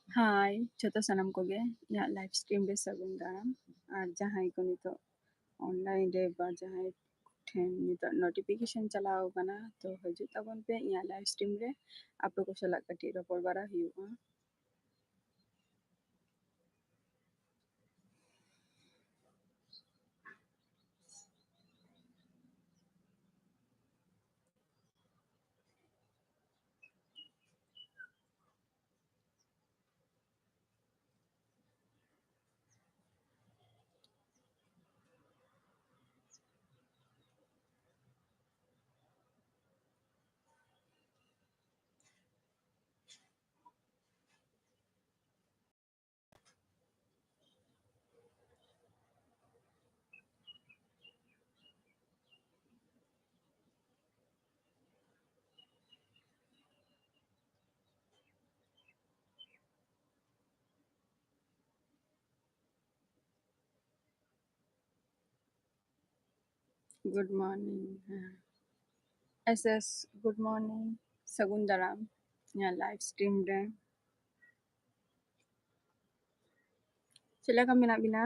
हाय ᱡᱚᱛᱚ ᱥᱟᱱᱟᱢ ᱠᱚᱜᱮ ᱤᱧᱟᱹᱜ ᱞᱟइव ᱥᱴᱨᱤम ᱨᱮ ᱥᱟᱹᱜᱩᱱ ᱫᱟᱨᱟᱢ ᱟᱨ ᱡᱟᱦᱟᱸᱭ ᱠᱚ ᱱᱤᱛᱚᱜ ᱚᱱᱞᱟᱭᱤᱱ ᱨᱮ ᱵᱟ ᱡᱟᱦᱟᱸᱭ ᱴᱷᱮᱱ ᱱᱤᱛᱚᱜ ᱱᱳᱴᱤफिकेशन ᱪᱟᱞᱟᱣ ᱟᱠᱟᱱᱟ ᱛᱚ ᱦᱤᱡᱩᱜ ᱛᱟᱵᱚᱱ ᱯᱮ ᱤᱧᱟᱹᱜ ᱞᱟइव ᱥᱴᱨᱤम ᱨᱮ ᱟᱯᱮ ᱠᱚ ᱥᱟᱞᱟᱜ ᱠᱟᱹᱴᱤᱡ ᱨᱚᱯᱚᱲ ᱵᱟᱲᱟ ᱦᱩᱭᱩᱜᱼᱟ good morning SS good morning ᱥᱟᱹᱜᱩᱱ ᱫᱟᱨᱟᱢ ᱤᱧᱟᱹᱜ ᱞᱟइव ᱥᱴᱨᱤᱢ ᱨᱮ ᱪᱮᱫ ᱞᱮᱠᱟ ᱢᱮᱱᱟᱜ ᱵᱤᱱᱟ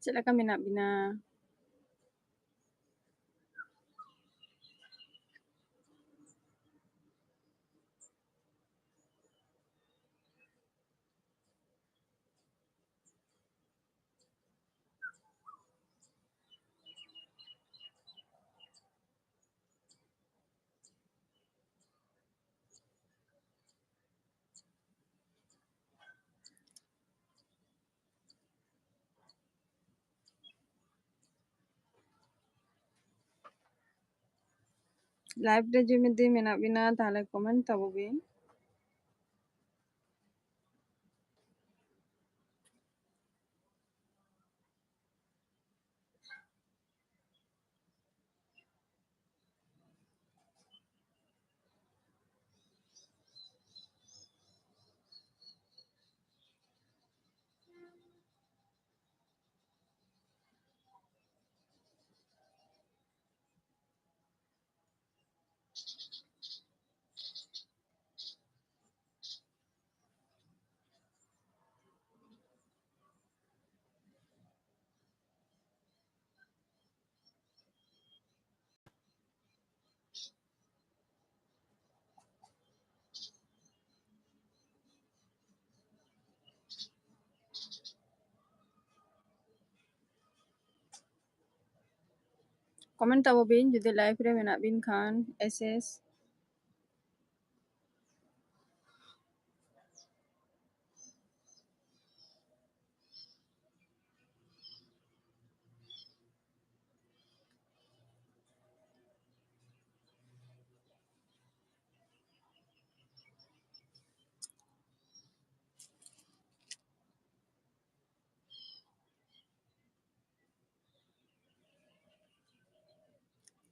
ᱪᱮᱫ ᱞᱮᱠᱟ ᱢᱮᱱᱟᱜ ᱵᱤᱱᱟ লাইভ রে ᱡᱩᱫᱤ ᱢᱮᱱᱟᱜ ᱵᱤᱱᱟ ᱛᱟᱦᱞᱮ ᱠᱚᱢᱮন্ᱴ ᱛᱟᱵᱚ ᱵᱤᱱ ᱠᱚᱢᱮᱱᱴ ᱛᱟᱵᱚ ᱵᱤᱱ ᱡᱩᱫᱤ ᱞᱟইভ ᱨᱮ ᱢᱮᱱᱟᱜ ᱵᱤᱱ ᱠᱷᱟᱱ ᱮᱥᱮᱥ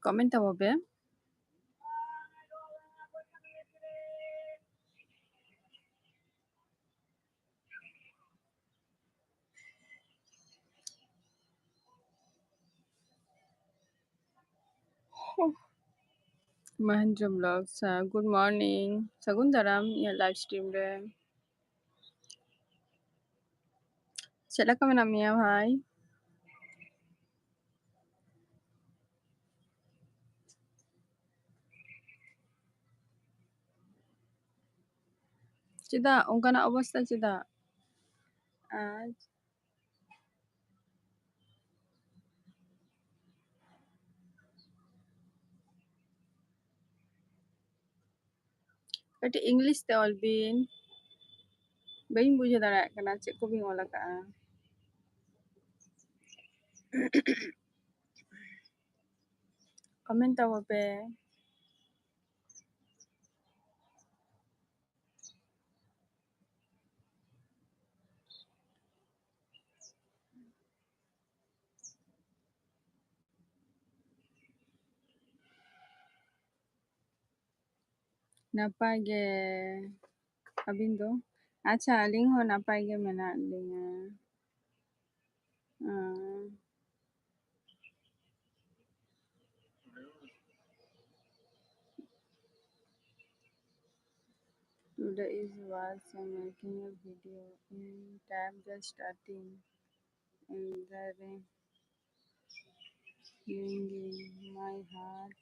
ᱠᱚᱢᱮᱱᱴ ᱛᱟᱵᱚ ᱯᱮ महेंद्र ब्लॉग्स गुड मॉर्निंग सगुन दाराम इᱧᱟᱹᱜ लाइव स्ट्रीम रे ᱪᱮᱫ ᱞᱮᱠᱟ ᱢᱮᱱᱟᱜ ᱢᱮᱭᱟ ᱵᱷᱟই ᱪᱮᱫᱟᱜ ᱚᱱᱠᱟᱱᱟᱜ ᱚᱵᱚᱥᱛᱟ ᱪᱮᱫᱟᱜ ᱟᱡ ᱠᱟᱹᱴᱤᱡ ᱤᱝᱞᱤᱥ ᱛᱮ ᱚᱞ ᱵᱤᱱ ᱵᱟᱹᱧ ᱵᱩᱡᱷᱟᱹᱣ ᱫᱟᱲᱮᱭᱟᱜ ᱠᱟᱱᱟ ᱪᱮᱫ ᱠᱚ ᱵᱤᱱ ᱚᱞ ᱟᱠᱟᱜᱼᱟ ᱠᱚᱢᱮᱱᱴ ᱛᱟᱵᱚ ᱯᱮ ᱱᱟᱯᱟᱭ ᱜᱮ ᱟᱹᱵᱤᱱ ᱫᱚ ᱟᱪᱪᱷᱟ ᱟᱹᱞᱤᱧ ᱦᱚᱸ ᱱᱟᱯᱟᱭ ᱜᱮ ᱢᱮᱱᱟᱜ ᱞᱤᱧᱟ Today is was making a video in time just starting and the ringing my heart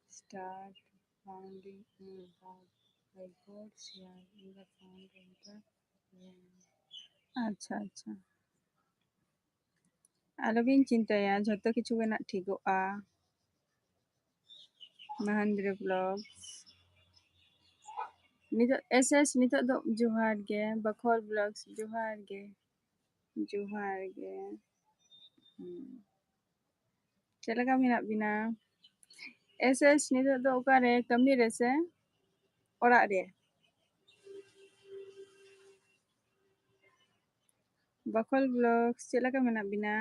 start pounding in heart. I got here in the sound of the rain. अच्छा अच्छा आलोबीन चिंताया झोतो किछु गे ना ठीकोआ महेंद्र ब्लॉग्स नितो एसएस नितो दो जोहार गे बखोल ब्लॉग्स जोहार गे चलेगा मेना बिना एसएस नितो दो ओकारे कमी रेसे ओरा रे बखोल ब्लॉग्स चलेगा मेना बिना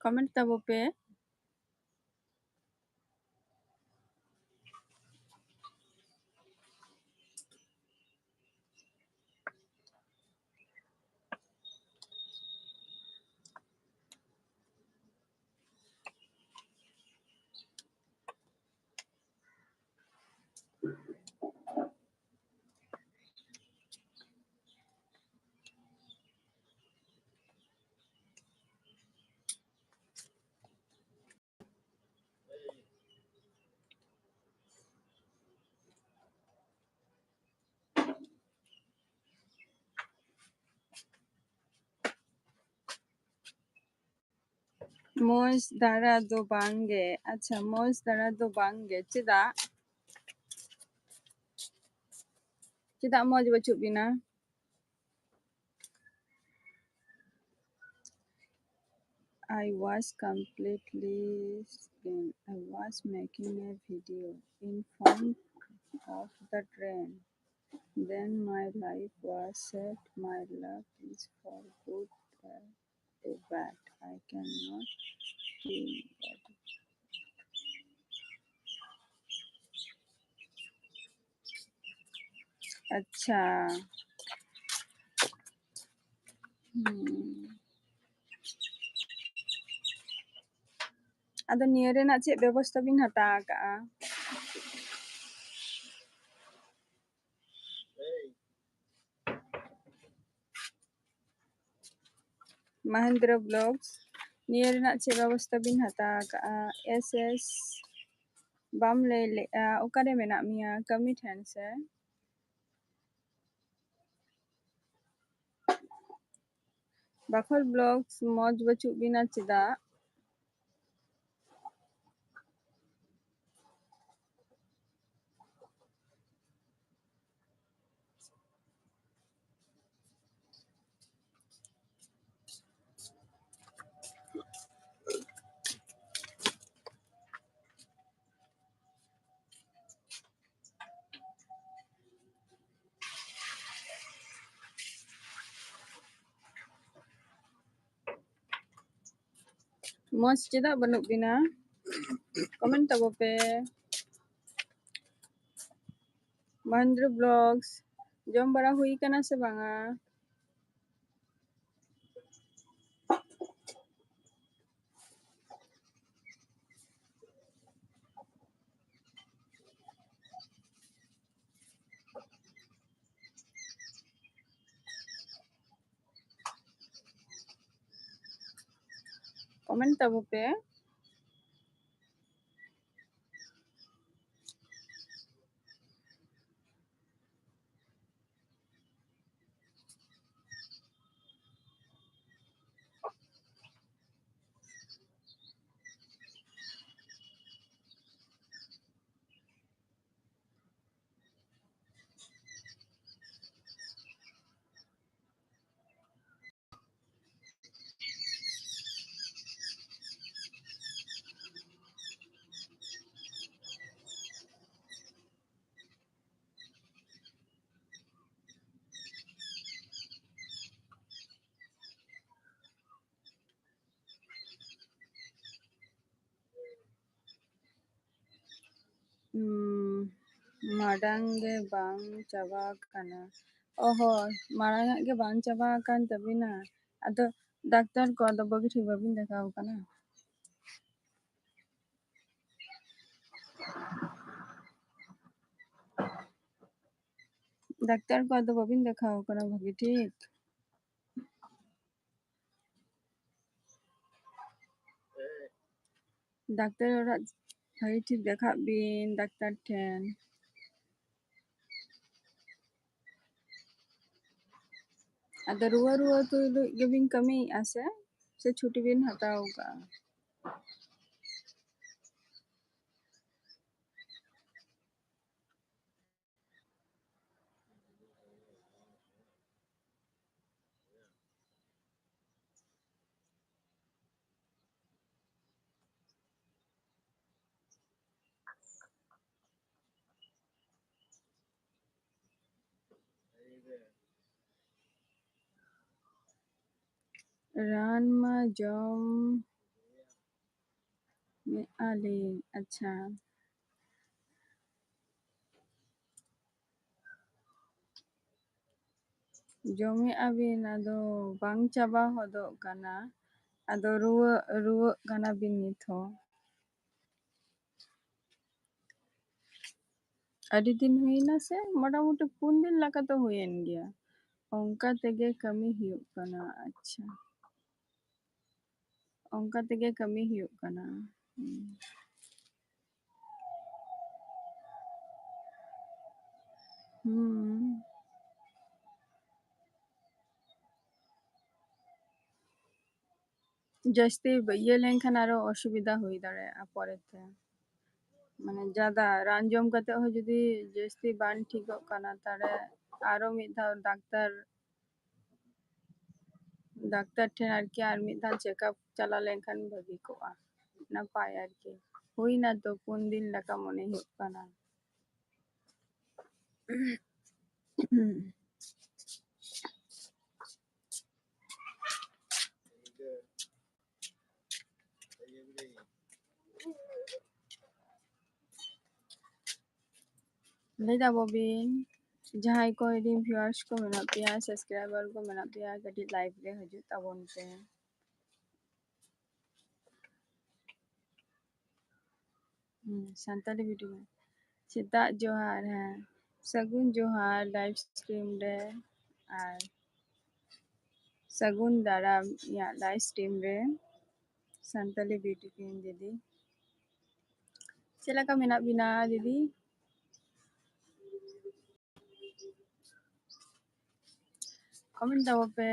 कमेंट तबो पे मोज दारा दो बांगे अच्छा मोज दारा दो बांगे चिदा मोज बचुक बिना I was completely stunned. I was making a video in front of the train. Then my life was set. My luck is for good or bad. I cannot feel that. अच्छा अदो निया रेना चेक व्यवस्था बिन हता का Mahendra blogs निया Raina check व्यवस्था बिन हता का एसएस बाम ले ओकारे मेना मिया कमी ठेन से बखोल ब्लॉग्स मौज बचुक बिना चिदा मौज चिदा बनुक बिना कमेंट तबो पे महेंद्र ब्लॉग्स जम बड़ा हुई कना से बांगा कमेंट तबो पे माडांगे बांग चाबा काना ᱚᱦᱚ ᱢᱟᱲᱟᱝᱟᱜ ᱜᱮ ᱵᱟᱝ ᱪᱟᱵᱟ ᱟᱠᱟᱱ ᱛᱟᱹᱵᱤᱱᱟ? ᱟᱫᱚ ᱰᱟᱠᱛᱟᱨ ᱠᱚ ᱟᱫᱚ ᱵᱷᱟᱹᱜᱤ ᱴᱷᱤᱠ ᱵᱟᱹᱵᱤᱱ ᱫᱮᱠᱷᱟᱣ ᱠᱟᱱᱟ? ᱰᱟᱠᱛᱟᱨ ᱠᱚ ᱟᱫᱚ ᱵᱟᱹᱵᱤᱱ ᱫᱮᱠᱷᱟᱣ ᱠᱟᱱᱟ ᱵᱷᱟᱹᱜᱤ ᱴᱷᱤᱠ? ᱰᱟᱠᱛᱟᱨ ᱚᱲᱟᱜ ᱵᱷᱟᱹᱜᱤ ᱴᱷᱤᱠ ᱫᱮᱠᱷᱟᱜ ᱵᱤᱱ ᱰᱟᱠᱛᱟᱨ ᱴᱷᱮᱱ᱾ ᱟᱫᱚ ᱨᱩᱣᱟᱹ ᱛᱩᱞᱩᱡ ᱜᱮᱵᱤᱱ ᱠᱟᱹᱢᱤᱭᱮᱫᱼᱟ ᱥᱮ ᱪᱷᱩᱴᱤ ᱵᱤᱱ ᱦᱟᱛᱟᱣ ᱠᱟᱜᱼᱟ? ᱨᱟᱱ ᱢᱟ ᱡᱚᱢ ᱢᱮᱜᱼᱟ ᱞᱤᱧ, ᱟᱪᱪᱷᱟ᱾ ᱡᱚᱢᱮᱜᱼᱟ ᱵᱤᱱ ᱟᱫᱚ ᱵᱟᱝ ᱪᱟᱵᱟ ᱦᱚᱫᱚᱜ ᱠᱟᱱᱟ, ᱟᱫᱚ ᱨᱩᱣᱟᱹᱜ ᱠᱟᱱᱟ ᱵᱤᱱ ᱱᱤᱛ ᱦᱚᱸ᱾ ᱟᱹᱰᱤ ᱫᱤᱱ ᱦᱩᱭᱱᱟ ᱥᱮ ᱢᱚᱴᱟᱢᱩᱴᱤ 4 ᱫᱤᱱ ᱞᱮᱠᱟ ᱛᱚ ᱦᱩᱭᱮᱱ ᱜᱮᱭᱟ᱾ ᱚᱱᱠᱟ ᱛᱮᱜᱮ ᱠᱟᱹᱢᱤ ᱦᱩᱭᱩᱜ ᱠᱟᱱᱟ, ᱟᱪᱪᱷᱟ᱾ ᱚᱱᱠᱟ ᱛᱮᱜᱮ ᱠᱟᱹᱢᱤ ᱦᱩᱭᱩᱜ ᱠᱟᱱᱟ᱾ ᱦᱩᱸ᱾ ᱡᱟᱹᱥᱛᱤ ᱤᱭᱟᱹ ᱞᱮᱱᱠᱷᱟᱱ ᱟᱨᱚ ᱚᱥᱩᱵᱤᱫᱟ ᱦᱩᱭ ᱫᱟᱲᱮᱭᱟᱜᱼᱟ ᱯᱚᱨᱮᱛᱮ᱾ ᱢᱟᱱᱮ ᱡᱟᱫᱟ ᱨᱟᱱ ᱡᱚᱢ ᱠᱟᱛᱮᱜ ᱦᱚᱸ ᱡᱩᱫᱤ ᱡᱟᱹᱥᱛᱤ ᱵᱟᱝ ᱴᱷᱤᱠᱚᱜ ᱠᱟᱱᱟ ᱛᱟᱦᱞᱮ ᱟᱨᱚ ᱢᱤᱫ ᱫᱷᱟᱣ ᱰᱟᱠᱛᱟর ᱴᱷᱮᱱ ᱟᱨᱠᱤ ᱟᱨ ᱢᱤᱫ ᱫᱷᱟᱣ ᱪᱮᱠᱟᱯ ᱪᱟᱞᱟᱣ ᱞᱮᱱᱠᱷᱟᱱ ᱵᱷᱟᱹᱜᱤ ᱠᱚᱜᱼᱟ᱾ ᱱᱟᱯᱟᱭ ᱟᱨᱠᱤ᱾ ᱦᱩᱭᱱᱟ ᱛᱚ 4 ᱫᱤᱱ ᱞᱮᱠᱟ ᱢᱚᱱᱮ ᱦᱩᱭᱩᱜ ᱠᱟᱱᱟ᱾ ᱞᱟᱹᱭ ᱫᱟ ᱵᱚᱵᱤᱱ ᱡᱟᱦᱟᱸᱭ ᱠᱚ ᱤᱧᱨᱮᱱ ᱵᱷᱤউয়ার্স ᱠᱚ ᱢᱮᱱᱟᱜ ᱯᱮᱭᱟ, ᱥᱟᱵᱥᱠᱨᱟইᱵᱟᱨ ᱠᱚ ᱢᱮᱱᱟᱜ ᱯᱮᱭᱟ, ᱠᱟᱹᱴᱤᱡ ᱞᱟᱭᱤᱵ ᱨᱮ ᱦᱤᱡᱩᱜ ᱛᱟᱵᱚᱱ ᱯᱮ᱾ ᱥᱟᱱᱛᱟᱞᱤ ᱵᱷᱤᱰᱤᱭᱳ ᱥᱮᱛᱟᱜ ᱡᱚᱦᱟᱨ, ᱦᱮᱸ ᱥᱟᱹᱜᱩᱱ ᱡᱚᱦᱟᱨ ᱞᱟᱭᱤᱵ ᱥᱴᱨᱤᱢ ᱨᱮ ᱟᱨ ᱥᱟᱹᱜᱩᱱ ᱫᱟᱨᱟᱢ ᱤᱧᱟᱹᱜ ᱞᱟইᱵ ᱥᱴᱨᱤᱢ ᱨᱮ ᱥᱟᱱᱛᱟᱞᱤ ᱵᱤᱣᱴᱤ ᱫᱤᱫᱤ᱾ ᱪᱮᱫ ᱞᱮᱠᱟ ᱢᱮᱱᱟᱜ ᱵᱤᱱᱟ ᱫᱤᱫᱤ? ᱠᱚᱢᱮᱱᱴ ᱛᱟᱵᱚ ᱯᱮ᱾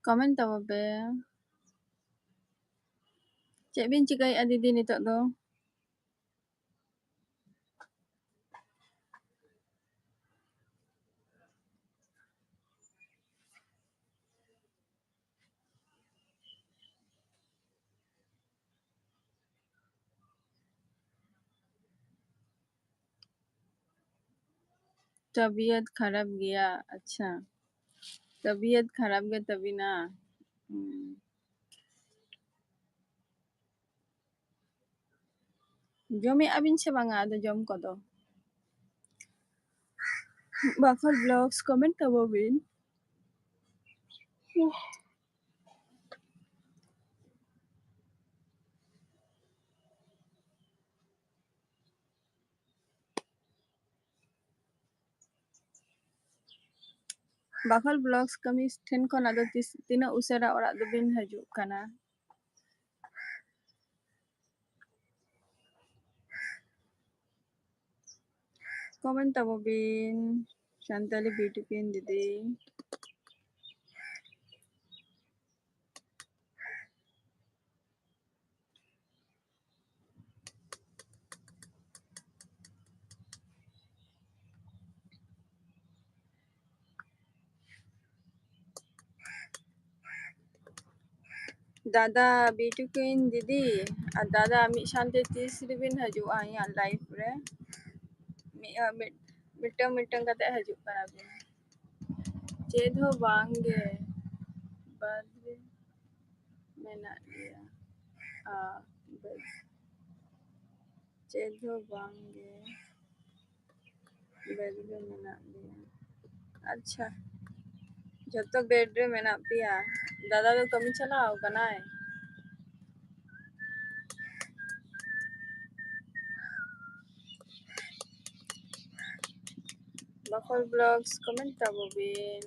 ᱠᱚᱢᱮᱱᱴ ᱛᱟᱵᱚ ᱯᱮ᱾ ᱪᱮᱫ ᱵᱤᱱ ᱪᱤᱠᱟᱹᱭᱮᱫᱼᱟ ᱫᱤᱫᱤ ᱱᱤᱛᱚᱜ ᱫᱚ? तबीयत खराब गया, अच्छा तबीयत खराब गे तबीना। ᱡᱚᱢᱮᱜᱼᱟ ᱵᱤᱱ ᱥᱮ ᱵᱟᱝᱟ ᱟᱫᱚ ᱡᱚᱢ ᱠᱚᱫᱚ? ᱵᱟᱯᱷᱟᱨ ব্লগস কমেন্ট তাববিন। ᱵᱟᱯᱷᱟᱨ ব্লগস ᱠᱟᱹᱢᱤ ᱴᱷᱮᱱ ᱠᱷᱚᱱ ᱟᱫᱚ ᱛᱤᱱᱟᱹᱜ ᱩᱥᱟᱹᱨᱟ ᱚᱲᱟᱜ ᱫᱚᱵᱤᱱ ᱦᱤᱡᱩᱜ ᱠᱟᱱᱟ? ᱠᱚᱢᱮᱱᱴ ᱛᱟᱵᱚᱵᱤᱱ ᱥᱟᱱᱛᱟᱞᱤ ᱵᱤᱣᱴᱤ ᱠᱩইᱱ ᱫᱤᱫᱤ। दादा बीटू क्वीन दीदी और दादा मिड सानते तीस रिबिन हजुआ इया लाइफ रे मिटंग मिटंग कते हजु कना बिन चेद हो बांगे बद्रे मेना लिया आ चेद हो बांगे बद्रे मेना लिया अच्छा जब तक बेड रे मेना पिया दादा तो कमी चलाओ कनाए Buffalo Vlogs comment tabo bin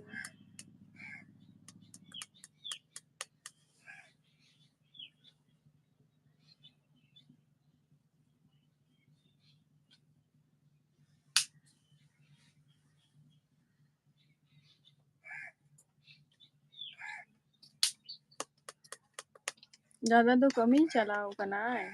दादा तो कमी चलाओ कनाए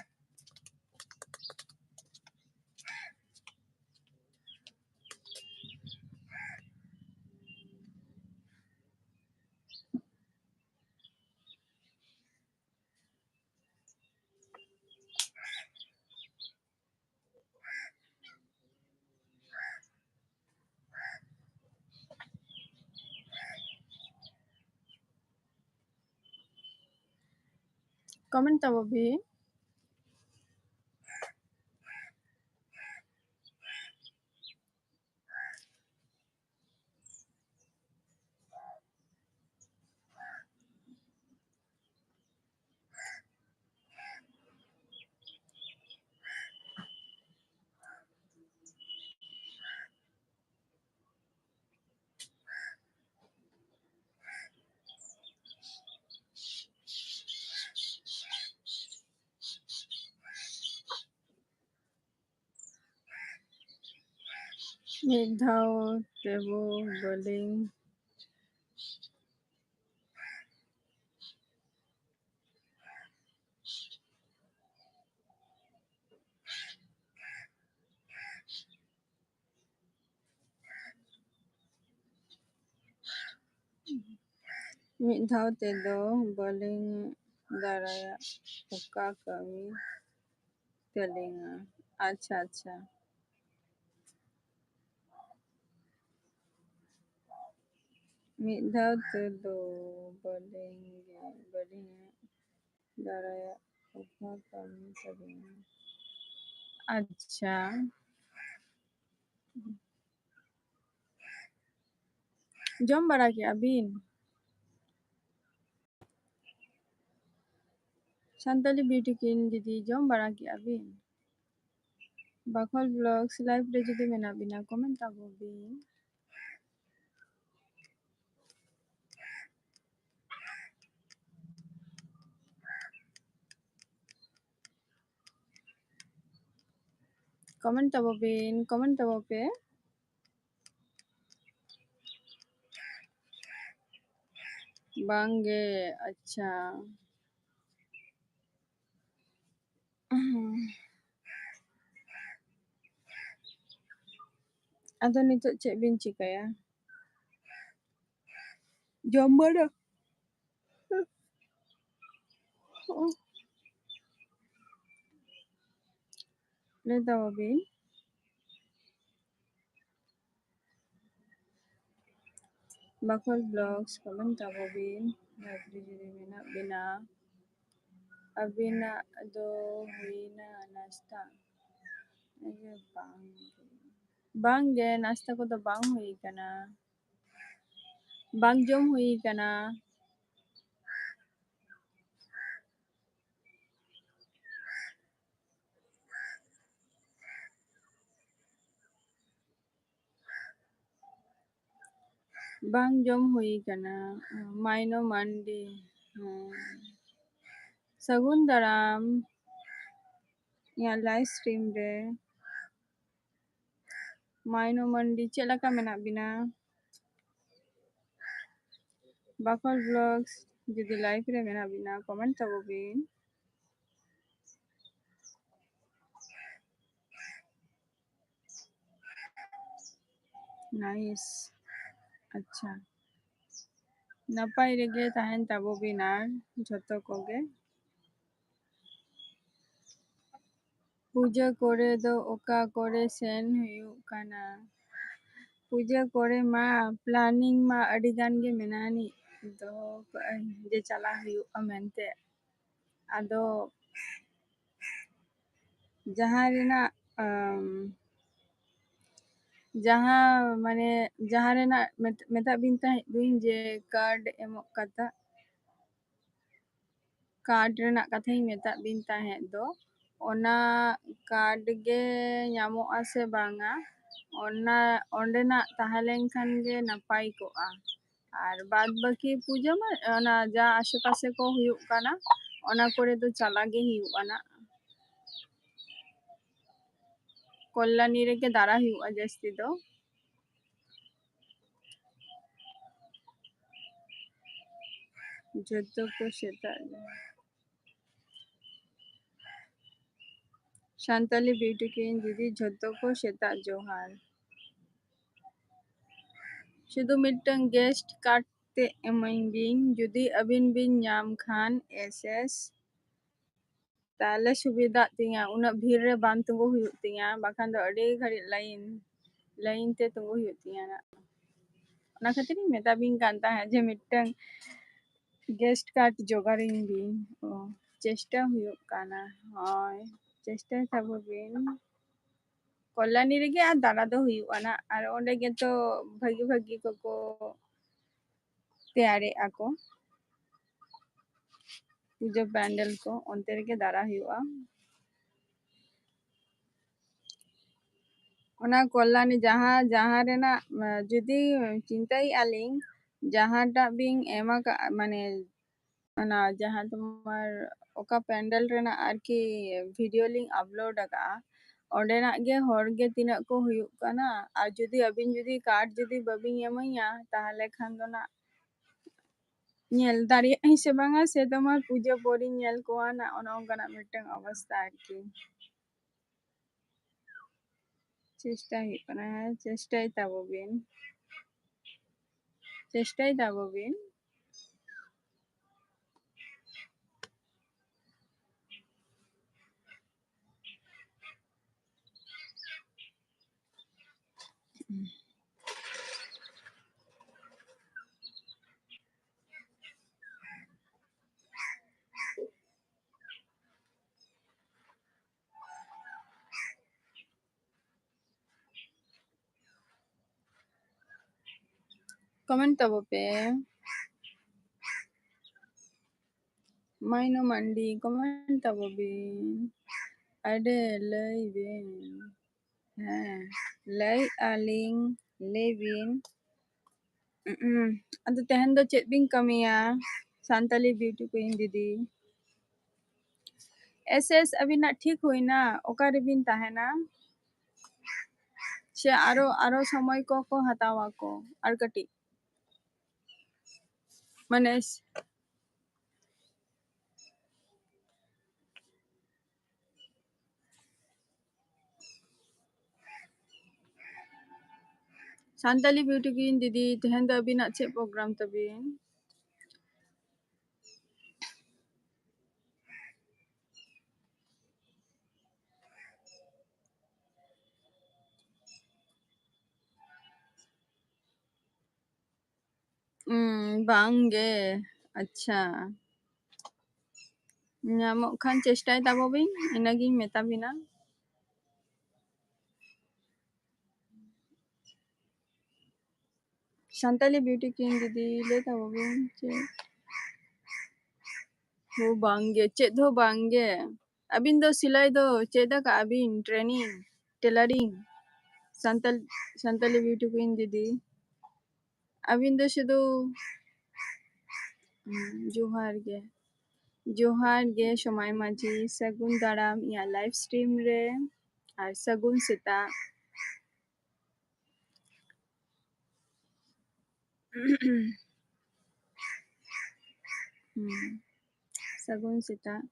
comment tabo bin midhaw tebo bowling midhaw tedo bowling daraya uka kami telinga अच्छा अच्छा midhaw tedo bowling bowling daraya uka kami telinga अच्छा जम बड़ा किया बिन Santali Beauty Queen didi jom bara ki abin Bakol Vlogs live re jodi mena bina comment abo bin comment abo pe Bange अच्छा Ato nito cek bin chikaya jom bara Leta abo bin Bakol Vlogs comment abo bin live re jodi mena bina Abina do huina nasta Ayo Bange nasta ko do bang hui kana bang jom hui kana bang jom hui kana maino mandi Sagun daram ya live stream re maino mandi chelaka mena bina Bakol Vlogs jadi live re mena bina comment tabo bin nice अच्छा ᱱᱟᱯᱟᱭ ᱨᱮᱜᱮ ᱛᱟᱦᱮᱱ ᱛᱟᱵᱚ ᱵᱤᱱ ᱟᱨ ᱡᱷᱚᱛᱚ ᱠᱚᱜᱮ ᱯᱩᱡᱟᱹ ᱠᱚᱨᱮ ᱫᱚ ᱚᱠᱟ ᱠᱚᱨᱮ ᱥᱮᱱ ᱦᱩᱭᱩᱜ ᱠᱟᱱᱟ? ᱯᱩᱡᱟᱹ ᱠᱚᱨᱮ ᱢᱟ ᱯᱞᱟᱱᱤᱝ ᱢᱟ ᱟᱹᱰᱤ ᱜᱟᱱ ᱜᱮ ᱢᱮᱱᱟᱜ ᱟᱹᱱᱤᱡ ᱫᱚᱦᱚ ᱠᱟᱜᱼᱟᱹᱧ ᱡᱮ ᱪᱟᱞᱟᱜ ᱦᱩᱭᱩᱜᱼᱟ ᱢᱮᱱᱛᱮ ᱟᱫᱚ ᱡᱟᱦᱟᱸ ᱨᱮᱱᱟᱜ ᱡᱟᱦᱟᱸ ᱨᱮᱱᱟᱜ ᱢᱮᱛᱟᱜ ᱵᱤᱱ ᱛᱟᱦᱮᱸᱫ ᱵᱤᱱ ᱡᱮ ᱠᱟᱨᱰ ᱮᱢᱚᱜ ᱠᱟᱛᱷᱟ ᱠᱟᱨᱰ ᱨᱮᱱᱟᱜ ᱠᱟᱛᱷᱟᱧ ᱢᱮᱛᱟᱜ ᱵᱤᱱ ᱛᱟᱦᱮᱸᱫ ᱫᱚ ᱚᱱᱟ ᱠᱟᱨᱰ ᱜᱮ ᱧᱟᱢᱚᱜ ᱟᱥᱮ ᱵᱟᱝᱟ ᱚᱸᱰᱮᱱᱟᱜ ᱛᱟᱦᱮᱸ ᱞᱮᱱᱠᱷᱟᱱ ᱜᱮ ᱱᱟᱯᱟᱭ ᱠᱚᱜᱼᱟ ᱟᱨ ᱵᱟᱫ ᱵᱟᱹᱠᱤ ᱯᱩᱡᱟᱹ ᱢᱟ ᱚᱱᱟ ᱡᱟ ᱟশেᱯᱟশে ᱠᱚ ᱦᱩᱭᱩᱜ ᱠᱟᱱᱟ ᱚᱱᱟ ᱠᱚᱨᱮ ᱫᱚ ᱪᱟᱞᱟᱜ ᱜᱮ ᱦᱩᱭᱩᱜᱼᱟ ᱱᱟᱜ ᱠᱚᱞᱞᱟᱱᱤ ᱨᱮᱜᱮ ᱫᱟᱬᱟ ᱦᱩᱭᱩᱜᱼᱟ ᱡᱟᱹᱥᱛᱤ ᱫᱚ ᱡᱚᱛᱚ ᱠᱚ ᱥᱮᱛᱟᱜ ᱥᱟᱱᱛᱟᱞᱤ ᱵᱤᱭᱩᱴᱤ ᱠᱩᱭᱤᱱ ᱫᱤᱫᱤ ᱡᱷᱚᱛᱚ ᱠᱚ ᱥᱮᱛᱟᱜ ᱡᱚᱦᱟᱨ শুধু মিটটাং গেস্ট কার্ড তে এমাইং বিন যদি আবিন বিন ᱧᱟᱢ ᱠᱷᱟᱱ এসএস তাহলে সুবিধা তিᱧᱟ ᱩᱱᱟᱹᱜ ᱵᱷᱤᱲ ᱨᱮ ᱵᱟᱝ ᱛᱤᱸᱜᱩ ᱦᱩᱭᱩᱜ ᱛᱤᱧᱟ ᱵᱟᱠᱷᱟᱱ ᱫᱚ ᱟᱹᱰᱤ ᱜᱷᱟᱹᱲᱤᱡ ᱞᱟᱭᱤᱱ ᱛᱮ ᱛᱤᱸᱜᱩ ᱦᱩᱭᱩᱜ ᱛᱤᱧᱟ ᱚᱱᱟ ᱠᱷᱟᱹᱛᱤᱨᱤᱧ ᱢᱮᱛᱟᱵᱤᱱ ᱠᱟᱱ ᱛᱟᱦᱮᱸᱫ ᱡᱮ ᱢᱤᱫᱴᱟᱝ ᱜᱮᱥᱴ ᱠᱟর্ড ᱡᱚᱜᱟᱲᱤᱧ ᱵᱤᱱ চেষ্টা ᱦᱩᱭᱩᱜ ᱠᱟᱱᱟ ᱦᱳᱭ চেষ্টাᱭ ᱛᱟᱵᱚ ᱵᱤᱱ ᱠᱚᱞᱞᱟᱱᱤ ᱨᱮᱜᱮ ᱟᱨ ᱫᱟᱬᱟ ᱫᱚ ᱦᱩᱭᱩᱜᱼᱟ ᱱᱟᱜ ᱟᱨ ᱚᱸᱰᱮ ᱜᱮᱛᱚ ᱵᱷᱟᱹᱜᱤ ᱵᱷᱟᱹᱜᱤ ᱠᱚᱠᱚ ᱛᱮᱭᱟᱨᱮᱜᱼᱟ ᱠᱚ ᱯᱩᱡᱟᱹ ᱯᱮন্ডেল ᱠᱚ ᱚᱱᱛᱮ ᱨᱮᱜᱮ ᱫᱟᱬᱟ ᱦᱩᱭᱩᱜᱼᱟ ᱚᱱᱟ ᱠᱚᱞᱞᱟᱱᱤ ᱡᱟᱦᱟᱸ ᱨᱮᱱᱟᱜ ᱡᱩᱫᱤ ᱪᱤᱱᱛᱟᱹᱭᱮᱫᱼᱟ ᱞᱤᱧ ᱡᱟᱦᱟᱸᱴᱟᱜ ᱵᱤᱱ ᱮᱢ ᱟᱠᱟᱫ ᱢᱟᱱᱮ ᱚᱱᱟ ᱡᱟᱦᱟᱸ ᱛᱳᱢᱟᱨ ᱚᱠᱟ ᱯᱮন্ডেল ᱨᱮᱱᱟᱜ ᱟᱨᱠᱤ ᱵᱷᱤᱰᱤᱭᱳ ᱞᱤᱧ ᱟᱯᱞᱳᱰ ᱟᱠᱟᱜᱼᱟ ᱚᱸᱰᱮᱱᱟᱜ ᱜᱮ ᱦᱚᱲ ᱜᱮ ᱛᱤᱱᱟᱹᱜ ᱠᱚ ᱦᱩᱭᱩᱜ ᱠᱟᱱᱟ ᱟᱨ ᱡᱩᱫᱤ ᱟᱹᱵᱤᱱ ᱡᱩᱫᱤ ᱠᱟᱨᱰ ᱡᱩᱫᱤ ᱵᱟᱹᱵᱤᱱ ᱮᱢᱟᱹᱧᱟ ᱛᱟᱦᱚᱞᱮ ᱠᱷᱟᱱ ᱫᱚ ᱱᱟᱜ ᱧᱮᱞ ᱫᱟᱲᱮᱭᱟᱜ ᱟᱹᱧ ᱥᱮ ᱵᱟᱝᱟ ᱥᱮ ᱛᱳᱢᱟᱨ ᱯᱩᱡᱟᱹ ᱯᱚᱨᱤᱧ ᱧᱮᱞ ᱠᱚᱣᱟ ᱱᱟᱜ ᱚᱱᱮ ᱚᱱᱠᱟᱱᱟᱜ ᱢᱤᱫᱴᱟᱝ ᱚᱵᱚᱥᱛᱟ ᱟᱨᱠᱤ চেষ্টা ᱦᱩᱭᱩᱜ ᱠᱟᱱᱟ চেষ্টাᱭ ᱛᱟᱵᱚ ᱵᱤᱱ কমেন্ট তাবো পে মাইনো মান্ডি কমেন্ট তাবো বিন আরে লই বিন হ্যাঁ লই আলিং লেবিন ᱟᱫᱚ ᱛᱮᱦᱮᱧ ᱫᱚ ᱪᱮᱫ ᱵᱤᱱ ᱠᱟᱹᱢᱤᱭᱟ ᱥᱟᱱᱛᱟᱞᱤ ᱵᱤᱭᱩᱴᱤ ᱠᱩᱭᱤᱱ ᱫᱤᱫᱤ ᱮᱥᱮᱥ ᱟᱹᱵᱤᱱᱟᱜ ᱴᱷᱤᱠ ᱦᱩᱭᱱᱟ ᱚᱠᱟ ᱨᱮᱵᱤᱱ ᱛᱟᱦᱮᱱᱟ ᱥᱮ ᱟᱨᱚ সময় ᱠᱚ ᱦᱟᱛᱟᱣᱟ ᱠᱚ ᱟᱨ ᱠᱟᱹᱴᱤᱡ মানে ᱥᱟᱱᱛᱟᱞᱤ ᱵᱤᱭᱩᱴᱤ ᱠᱩᱭᱤᱱ ᱫᱤᱫᱤ ᱛᱮᱦᱮᱧ ᱫᱚ ᱟᱹᱵᱤᱱᱟᱜ ᱪᱮᱫ ᱯᱨᱳᱜᱨᱟᱢ ᱛᱟᱵᱤᱱ ᱵᱟᱝᱜᱮ ᱟᱪᱪᱷᱟ ᱧᱟᱢᱚᱜ ᱠᱷᱟᱱ ᱪᱮষ্টাᱭ ᱛᱟᱵᱚ ᱵᱤᱱ ᱤᱱᱟᱹᱜᱤᱧ ᱢᱮᱛᱟ ᱵᱤᱱᱟ ᱥᱟᱱᱛᱟᱞᱤ ᱵᱤᱭᱩᱴᱤ ᱠᱩᱭᱤᱱ ᱫᱤᱫᱤ ᱞᱟᱹᱭ ᱛᱟᱵᱚ ᱵᱤᱱ ᱵᱟᱝᱜᱮ ᱪᱮᱫ ᱦᱚᱸ ᱵᱟᱝᱜᱮ ᱟᱹᱵᱤᱱ ᱫᱚ ᱥᱤᱞᱟᱹᱭ ᱫᱚ ᱪᱮᱫ ᱟᱠᱟᱜᱼᱟ ᱵᱤᱱ ᱴᱨᱮᱱᱤᱝ টেলারিং ᱥᱟᱱᱛᱟᱞᱤ ᱵᱤᱭᱩᱴᱤ ᱠᱩᱭᱤᱱ ᱫᱤᱫᱤ ᱟᱹᱵᱤᱱ ᱫᱚ ᱥᱩᱫᱷᱩ ᱡᱚᱦᱟᱨ ᱜᱮ ᱥᱚᱢᱟᱭ ᱢᱟᱹᱡᱷᱤ ᱥᱟᱹᱜᱩᱱ ᱫᱟᱨᱟᱢ ᱤᱧᱟᱹᱜ ᱞᱟইᱵᱷ ᱥᱴᱨᱤᱢ ᱨᱮ ᱟᱨ ᱥᱟᱹᱜᱩᱱ ᱥᱮᱛᱟᱜ ᱥᱟᱹᱜᱩᱱ ᱥᱮᱛᱟᱜ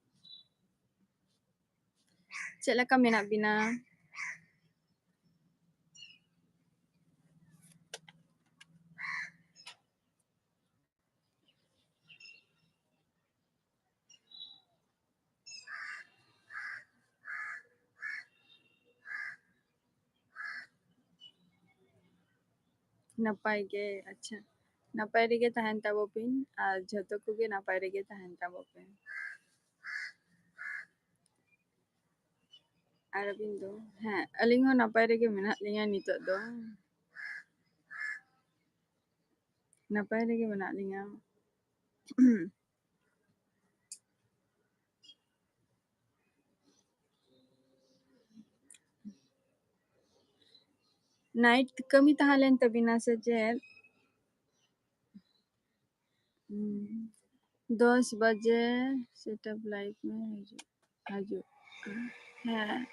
ᱪᱮᱫ ᱞᱮᱠᱟ ᱢᱮᱱᱟᱜ ᱵᱤᱱᱟ Napay ge, acha. Napay rege tahen tabo pin, ar jhoto koge napay rege tahen tabo pin. Ar abin do, ᱦᱮᱸ ᱟᱹᱞᱤᱧ ᱦᱚᱸ ᱱᱟᱯᱟᱭ ᱨᱮᱜᱮ ᱢᱮᱱᱟᱜ ᱞᱤᱧᱟ ᱱᱤᱛᱚᱜ ᱫᱚ. ᱱᱟᱯᱟᱭ ᱨᱮᱜᱮ ᱢᱮᱱᱟᱜ ᱞᱤᱧᱟ. नाइट कमी ताहा लेन तबिना से चेद 10 बजे सेटअप लाइफ में हजू है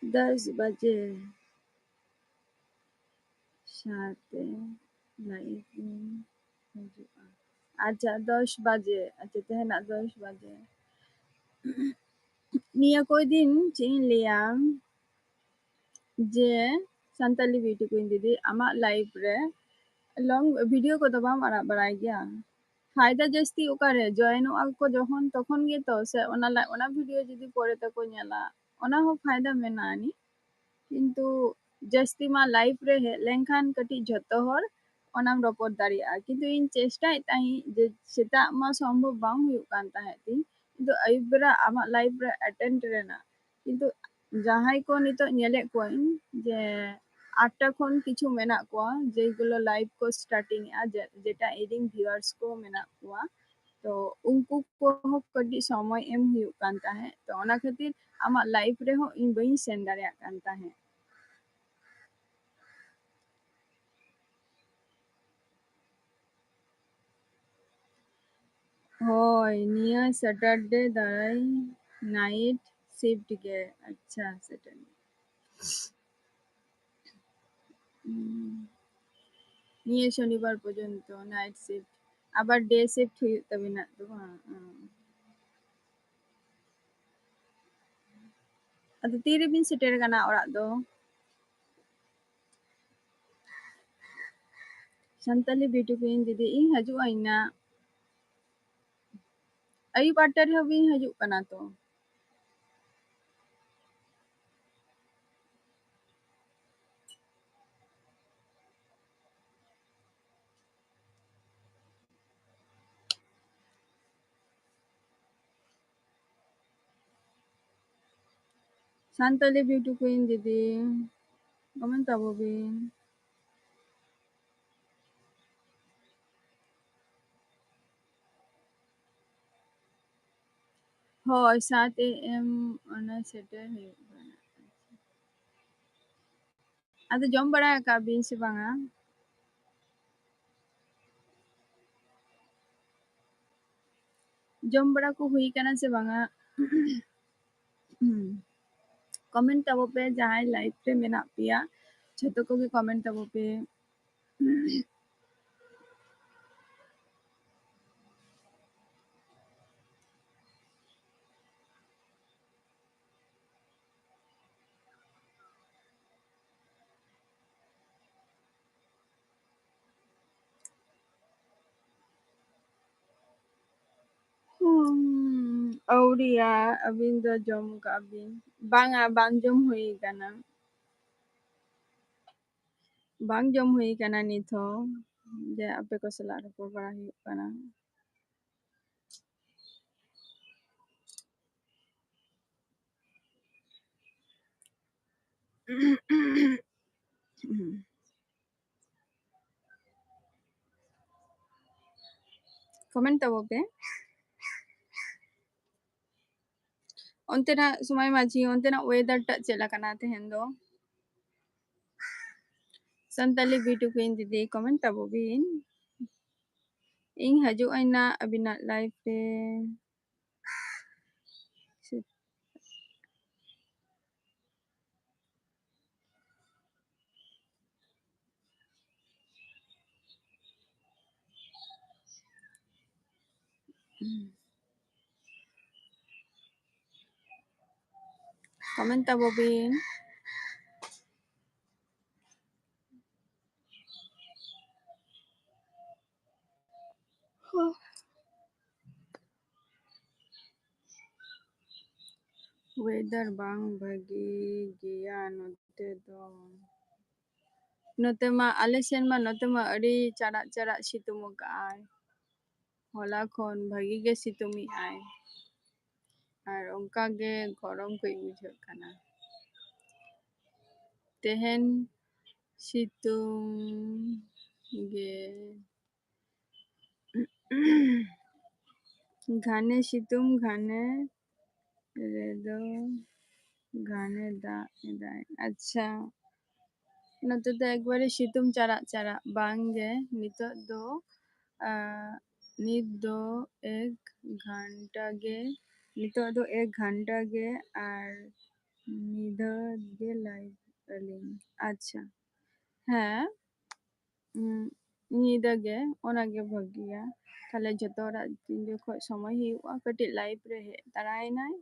10 बजे साथे लाइफ में हजू अच्छा 10 बजे अच्छा तेहना 10 बजे निया कोई दिन चीन लिया जे संताली ब्यूटी क्वीन दीदी आमा लाइफ रे लॉन्ग वीडियो को तो बाम आड़ा बड़ाई गया फायदा जस्ती ओकारे जॉइन को जखन तखन गे तो से ओना वीडियो जदी परे तको नेला ओना हो फायदा मेनानी किंतु जस्ती मा लाइफ रे हे लेंखान कटी जतो हर ओनाम रपोर दारिया किंतु इन चेष्टा ताही जे सेता मा संभव बांग हुयु कान ताहे ती किंतु आयुबरा आमा लाइफ रे अटेंड रेना किंतु जहाई को नितो नेले कोइन जे 8टा खन किछु मेना को जेगुलो लाइव को स्टार्टिंग आ जेटा एडिंग व्यूअर्स को मेना को तो उनको को कटी समय एम हुयु कान ताहे तो ओना खातिर आमा लाइफ रे हो इन बई सेन दारिया कान ताहे होय निया सैटरडे दाई नाइट शिफ्ट गे अच्छा सैटरडे निया शनिवार पर्यंत नाइट शिफ्ट আবার ডে শিফট হুᱭᱩᱜ ᱛᱟᱵᱤᱱᱟ ᱛᱚ ᱵᱟᱝ ᱟᱫᱚ ᱛᱤᱨᱮᱵᱤᱱ ᱥᱮᱴᱮᱨ ᱠᱟᱱᱟ ᱚᱲᱟᱜ ᱫᱚ ᱥᱟᱱᱛᱟᱞᱤ ᱵᱤᱭᱩᱴᱤ ᱠᱩᱭᱤᱱ ᱫᱤᱫᱤ ᱤᱧ ᱦᱤᱡᱩᱜᱼᱟ ᱤᱧ ᱟᱹᱭᱩᱵ 8ᱴᱟ ᱨᱮᱦᱚᱸ ᱵᱤᱱ ᱦᱤᱡᱩᱜ ᱠᱟᱱᱟ ᱛᱚ ᱥᱟᱱᱛᱟᱞᱤ ᱵᱤᱭᱩᱴᱤ ᱠᱩᱭᱤᱱ ᱫᱤᱫᱤ ᱠᱚᱢᱮᱱᱴ ᱛᱟᱵᱚ ᱵᱤᱱ ᱦᱳᱭ 7 AM ᱚᱱᱟ ᱥᱮᱴᱮᱨ ᱦᱩᱭᱩᱜ ᱠᱟᱱᱟ ᱟᱫᱚ ᱡᱚᱢ ᱵᱟᱲᱟ ᱟᱠᱟᱜ ᱵᱤᱱ ᱥᱮ ᱵᱟᱝᱟ ᱡᱚᱢ ᱵᱟᱲᱟ ᱠᱚ ᱦᱩᱭ ᱠᱟᱱᱟ ᱥᱮ ᱵᱟᱝᱟ कमेंट तबो पे जहां लाइव पे मेना पिया जतो को भी कमेंट तबो पे औरिया अबिन दो जम का अबिन बांगा बांग जम हुई काना बांग जम हुई काना निथो जे आपे को सला रपो बड़ा हुई काना कमेंट तबो पे onteना समय माझी onteना वेदर टा चला काना तेहेन दो संताली ब्यूटी क्वीन दीदी कमेंट तबो बिन ᱤᱧ ᱦᱤᱡᱩᱜ ᱟᱹᱧ ᱟᱹᱵᱤᱱᱟᱜ ᱞᱟइভ ᱨᱮ कमेंट तबो बिन वेदर बांग भागी गिया नोते दो ᱱᱚᱛᱮ ᱢᱟ ᱟᱞᱮ ᱥᱮᱱ ᱢᱟ ᱱᱚᱛᱮ ᱢᱟ ᱟᱹᱰᱤ ᱪᱟᱨᱟᱜ ᱪᱟᱨᱟᱜ ᱥᱤᱛᱩᱝ ᱟᱠᱟᱜᱼᱟᱭ ᱦᱚᱞᱟ ᱠᱷᱚᱱ ᱵᱷᱟᱹᱜᱤ ᱜᱮ ᱥᱤᱛᱩᱝᱮᱜᱼᱟᱭ ᱟᱨ ᱚᱱᱠᱟ ᱜᱮ ᱜᱚᱨᱚᱢ ᱠᱚ ᱵᱩᱡᱷᱟᱹᱜ ᱠᱟᱱᱟ ᱛᱮᱦᱮᱧ ᱥᱤᱛᱩᱝ गे घाने सितुंग घाने रेदो घाने दाग एदाय अच्छा नते तो एकबारे सितुंग चारा चारा बांगे नितो दो नित दो एक घंटा गे नितो दो एक घंटा गे आर निधो गे लाइव अलिंग अच्छा हाँ ᱧᱤᱫᱟᱹ ᱜᱮ ᱚᱱᱟᱜᱮ ᱵᱷᱟᱹᱜᱤᱭᱟ ᱛᱟᱦᱞᱮ ᱡᱚᱛᱚ ᱦᱚᱲᱟᱜ ᱛᱤᱱ ᱡᱚᱠᱷᱚᱡ ᱥᱚᱢᱚᱭ ᱦᱩᱭᱩᱜᱼᱟ ᱠᱟᱹᱴᱤᱡ ᱞᱟᱭᱤᱵ ᱨᱮ ᱦᱮᱡ ᱛᱟᱨᱟᱭᱮᱱᱟᱭ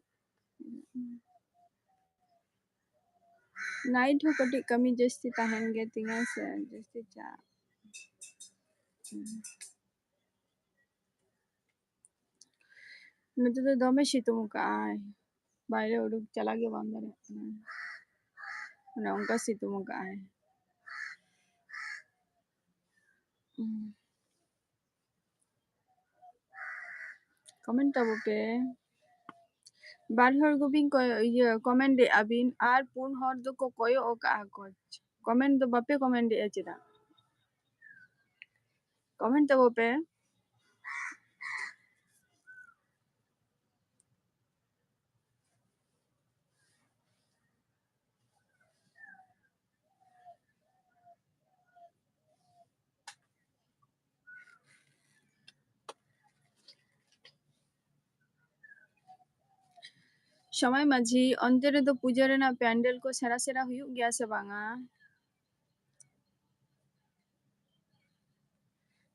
नाइट हो कटी कमी जस्ती तहन गे तिंगा से जस्ती चा नते तो दमे सितुंग काय बाहरे उडुक चला गे बांग दाड़ेयाग ना उनका सितुंग काय कमेंट तबो पे बार हर गोबिन को ये कमेंट दे अबिन आर पुन हर दो को कोयो ओका को कमेंट दो बापे कमेंट दे चेदा कमेंट तबो पे समय माझी अंते रे दो पूजा रे ना पैंडल को सेरा सेरा हुयुग गया से बांगा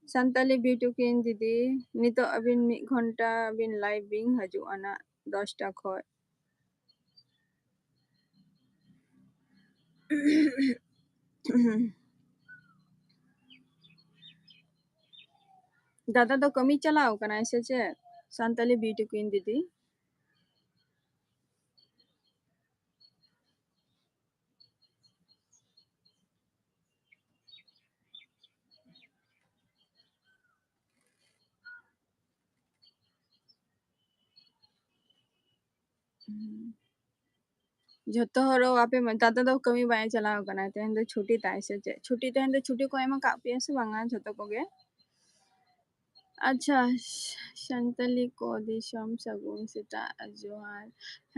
संताली ब्यूटी क्वीन दीदी नितो अबिन 1 घंटा अबिन लाइव बिंग हजू आना 10 टा खय दादा तो कमी चलाओ कना ऐसे चे संताली ब्यूटी क्वीन दीदी जतो हरो आपे दादा तो कमी बाय चलाओ कना तेन दो छुट्टी ताई से चे छुट्टी तेन दो छुट्टी को एमा का पे से बांगा जतो को गे अच्छा संताली को दिशम सगुन सेता जोहार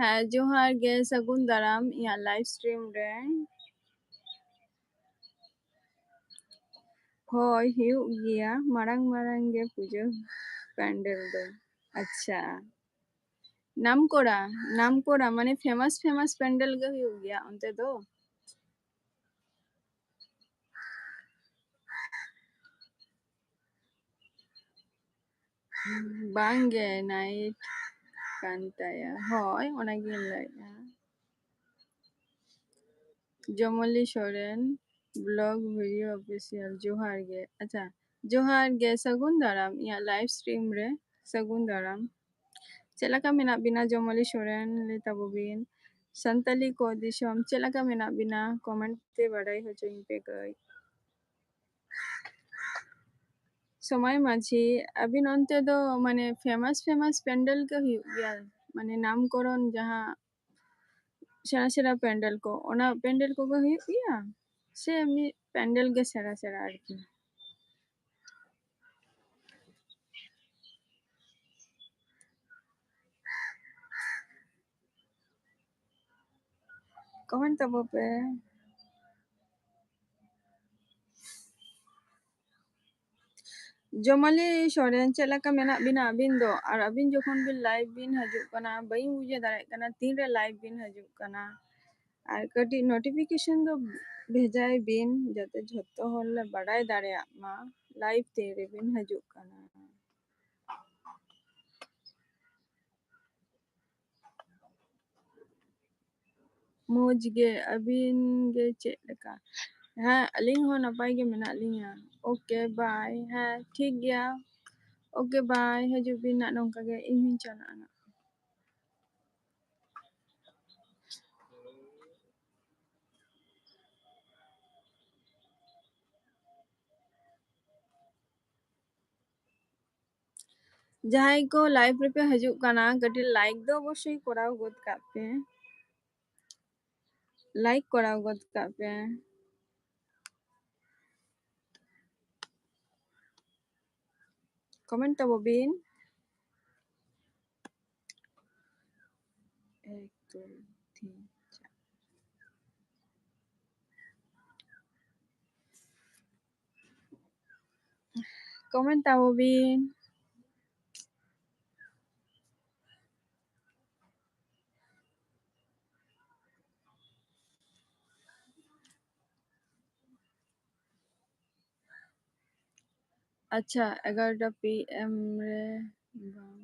हाँ जोहार गे सगुन दाराम या लाइव स्ट्रीम रे होय हुयुग गिया मारांग मारांग गे पूजा पैंडल दो अच्छा नामकोड़ा माने फेमस फेमस पैंडल गे हुयुग गिया अंते दो बांगे नाइट कांताया होय ओना गे लाया जमली सोरेन ब्लॉग वीडियो ऑफिशियल जोहार गे अच्छा जोहार गे सगुन दाराम या लाइव स्ट्रीम रे सगुन दाराम चेलाका मेना बिना जमली सोरेन ले तबोबिन संताली को दिशम चेलाका मेना बिना कमेंट ते बड़ाई होचोइन पे गई समय माझी अबिन अंते दो माने फेमस फेमस पेंडल के हुयुग गया माने नामकरण जहाँ सेरा सेरा पेंडल को ओना पेंडल को हुयुग गया से एमनी पेंडल गे सेरा सेरा आरकी कमेंट तबो पे जमली सोरेन चेलाका मेना बिना अबिन दो और अबिन जोखन बिन लाइव बिन हजुग कना बई बुझे दाड़े कना तीन रे लाइव बिन हजुग कना और कटी नोटिफिकेशन दो भेजाय बिन जाते झत्तो हॉल ले बड़ाय दाड़े मा लाइव तेरे बिन हजुग कना मोज गे अबिन गे चेक लका हाँ अलिंग हो नपाय गे मेना लिंगा ओके बाय हाँ ठीक गया ओके बाय हजुग बिन ना नोंका गे इन चला ना ᱡᱟᱦᱟᱸᱭ ᱠᱚ ᱞᱟᱭᱤᱵ ᱨᱮᱯᱮ ᱦᱤᱡᱩᱜ ᱠᱟᱱᱟ ᱠᱟᱹᱴᱤᱡ ᱞᱟᱭᱤᱠ ᱫᱚ ᱚᱵᱚᱥᱥᱳᱭ ᱠᱚᱨᱟᱣ ᱜᱚᱫ ᱠᱟᱜ ᱯᱮ, ᱞᱟᱭᱤक ᱠᱚᱨᱟᱣ ᱜᱚᱫ ᱠᱟᱜ ᱯᱮ। कमेंट ताबोबिन 1 2 3 4 कमेंट ताबोबिन अच्छा 11टा PM रे बांग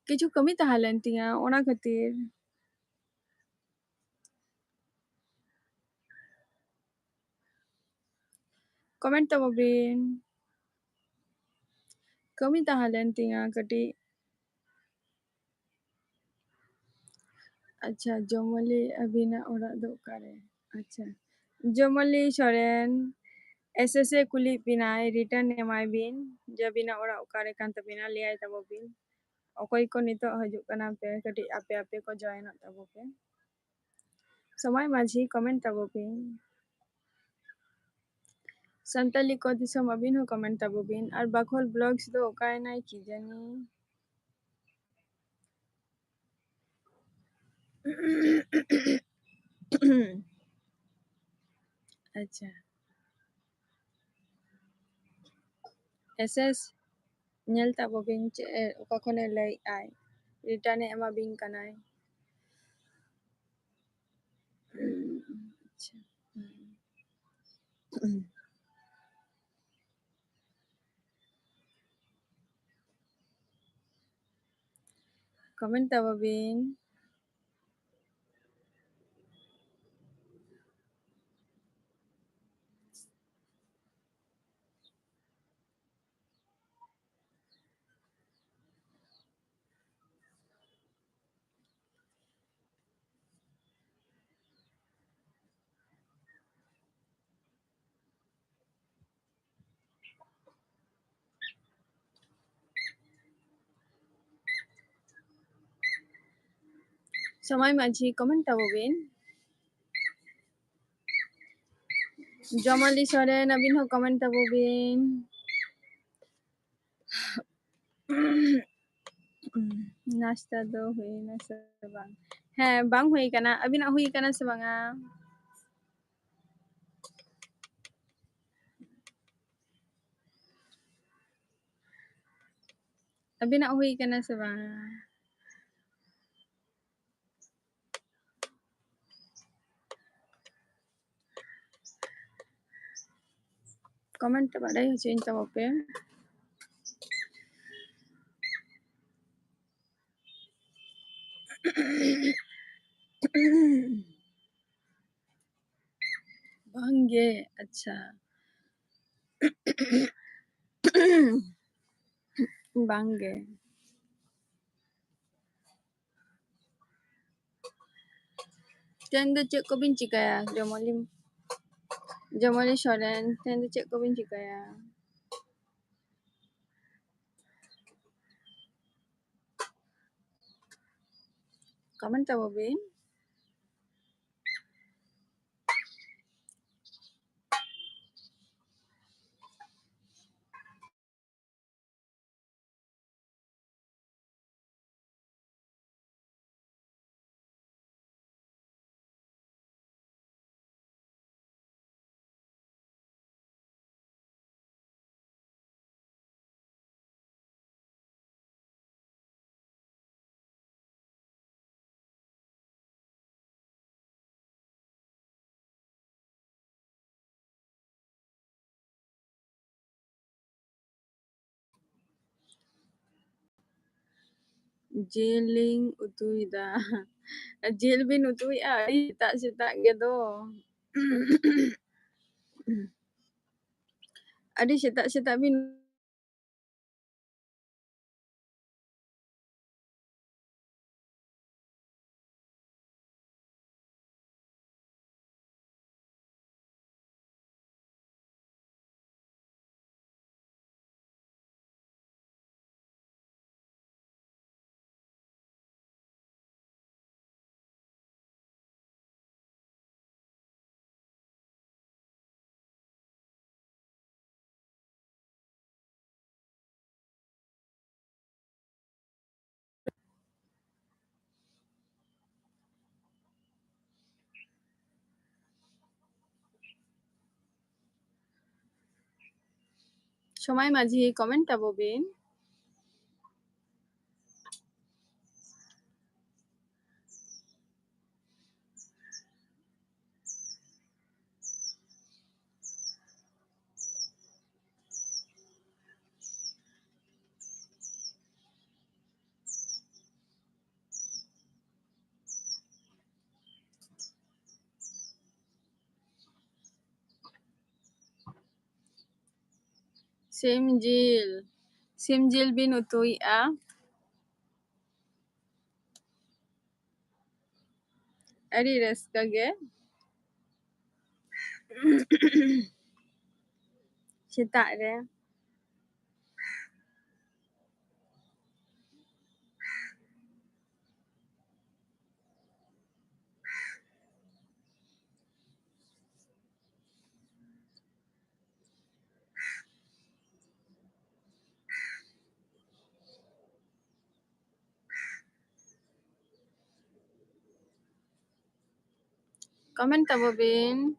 किछु कमी ताहा लेन तिया ओना खातिर कमेंट ताबोबिन कमी ताहा लेन तिया कटी अच्छा जोमली अबिना ओरा दो कारे अच्छा जोमली सोरेन एसएसए कुली बिनाय रिटर्न एमाय बिन जबिना ओरा ओकारे कान तबिना लियाय ताबोबिन अकोय को नितो हजू कना पे कटी आपे आपे को जॉइन ताबो पे समय माझी कमेंट ताबोबिन संताली को दिसम अबिन हो कमेंट ताबोबिन और बाखोल ब्लॉग्स दो ओकाय नाय की जानी अच्छा एसएस nyel ताबोबिन चे ओका खने लई आय रिटर्न एमा बिन कनाय अच्छा कमेंट ताबोबिन समय माझी कमेंट ताबोबिन जमली सोरेन अबिन हो कमेंट ताबोबिन नाश्ता दो हुई ना से बांग है बांग हुई कना अबिना हुई कना से बांगा अबिना हुई कना से बांगा कमेंट बाड़ाई होचिन ताबोपे बांगे अच्छा बांगे तेंदो चेक को बिन चिकाया जमली सोरेन तेंदो चेक को बिन चिकाया कमेंट ताबोबिन जेलिंग उतुइदा जेल बिन उतुइआ अड़ी सेता गेदो अड़ी सेता बिन সময় মাঝি comment তাববিন Simjil bin utui'a Adi raska ge Setak re Comment tabbobin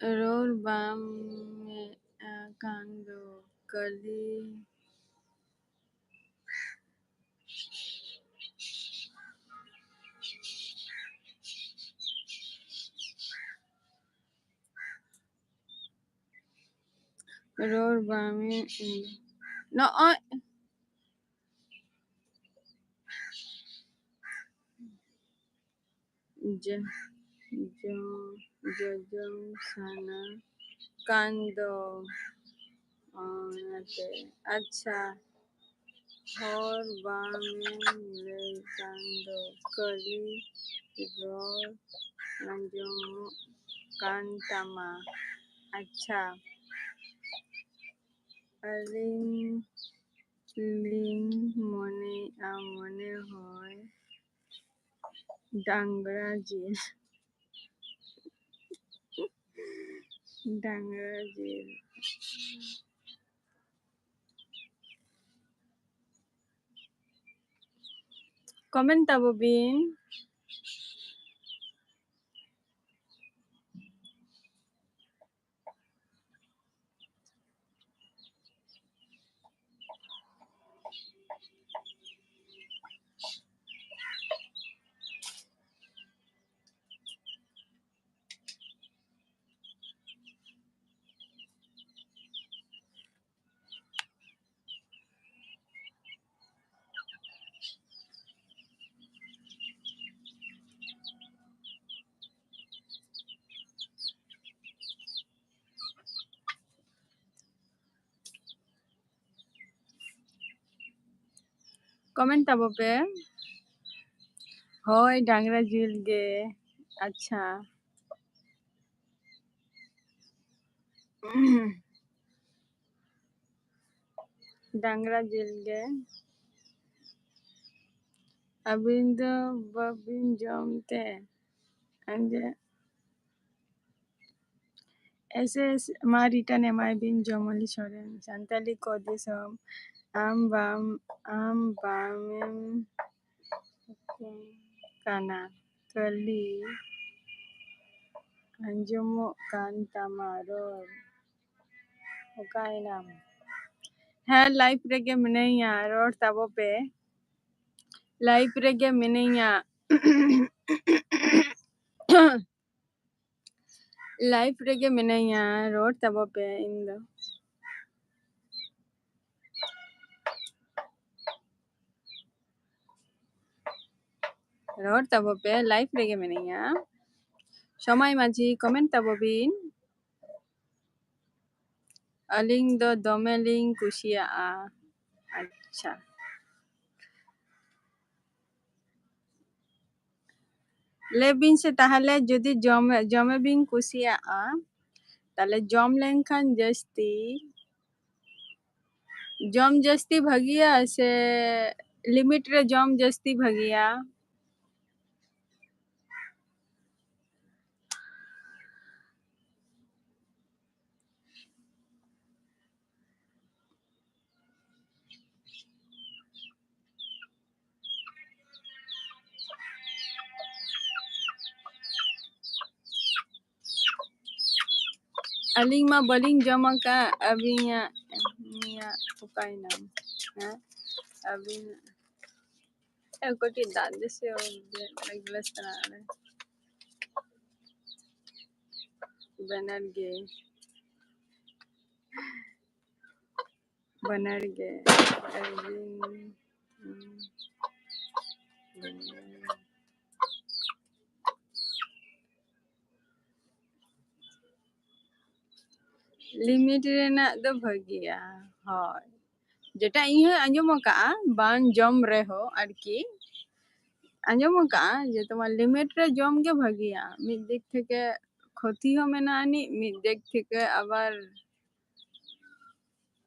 Ror bam kando kali Ror bam No Jajam sana kando nate Acha Hor bamen le kando kali Ror Nanjomu kantama Acha Aling ling mone hoy Dangra jil Comment tabbobin Comment tabbobe Hoy Dangra jil ge Acha Dangra jil ge Abindo babin jomte Anje SS Maritan Emai bin Jomoli Soren Santali Kodesom am bamem kana kali anjomo kantamaror okainam Hai live rege minaya ror tabope live rege minaya live rege minaya ror tabope indo ror tabope live rege minaya সময় মাঝি comment তাববিন aling do domeling kusiaa Acha Lebin se tahale jodi jome bin kusiaa তাহলে জম লেনখান জম জাস্তি ভাগিয়া সে limit রে জম জাস্তি ভাগিয়া aling ma baling jama ka abinya niya ukaina ha abin ko ti dan dese o naglas na banarge banarge abin limit rena do bhagiya hoy যেটা ইয়ে আঞ্জম কা বান জম রেহো আর কি আঞ্জম কা যে তোমার লিমিট রে জম গে ভাগিয়া মিড দিক থেকে ক্ষতি হো মেনা আনি মিড দিক থেকে আবার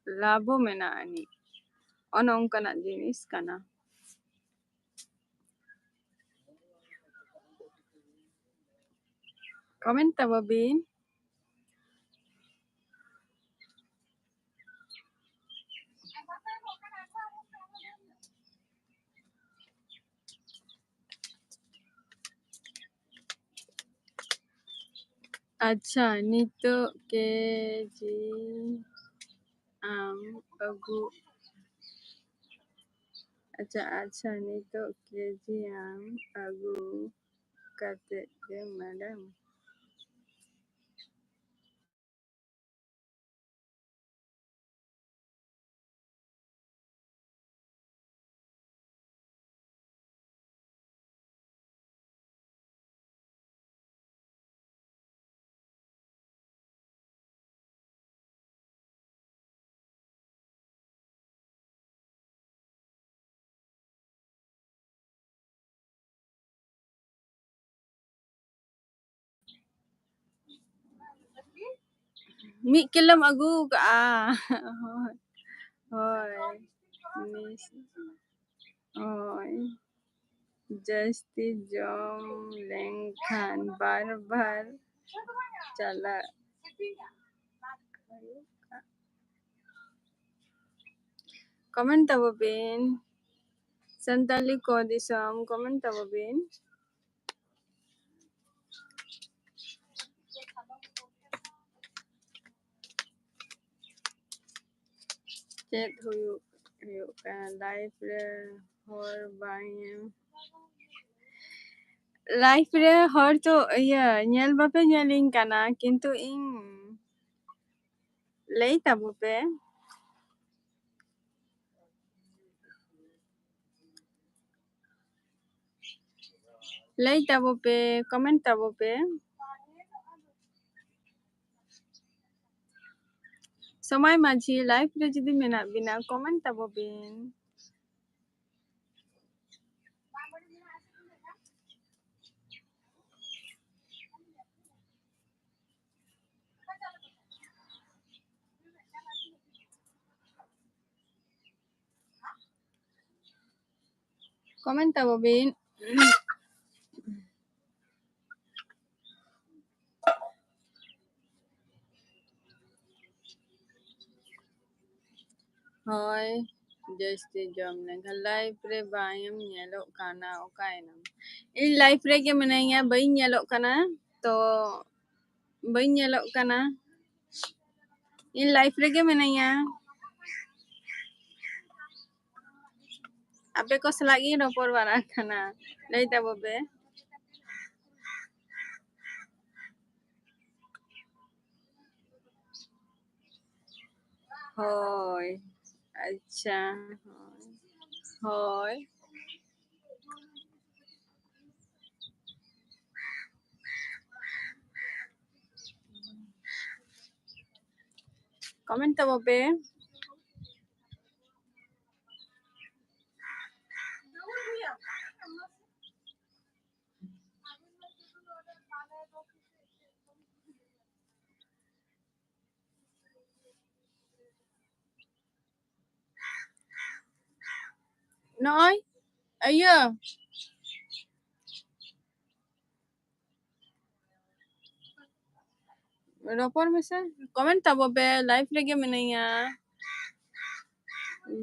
লাভও মেনা আনি অন অঙ্কানা জিনিস কানা কমেন্ট তাবাবিন अच्छा नितो के जी आम अगु अच्छा नितो के जी आम अगु kate ke madam mi kilam agu ka hoy miss hoy जस्ती जम लेंखान बार बार चला comment tababin santali ko disam comment tababin chat huyuk ka live re hor bayem live re hor to iya nyel bape nyeling kana kintu ing lay tabupe lay tabupe comment tabupe Somai Maji live re judi mena bina comment tabobin comment tabobin hoy जस्ती जम ने live re bayam nyelok kana okaina in live re ge menanya bayi nyelok kana to bayi nyelok kana in live re ge menanya ape ko selagi ropor bara kana lay tabobe hoy अच्छा hoy comment tabobe Nói ayo ropor mese comment tabobe live re ge menanya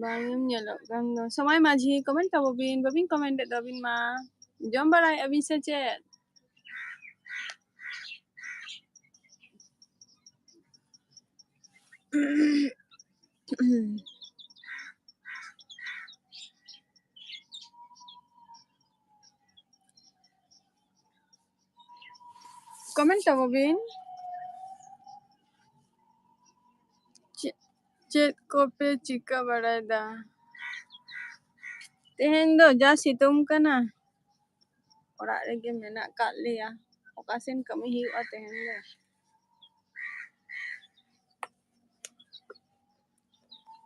bayam nyelok kan Somai Maji comment tabobin babin comment dabin ma jom barai abin se chat Comment tabobin? Chet kope chika barada. Tehen do ja situm kana. Orak rege menak kat leya. Okasen kami hiu tehen do.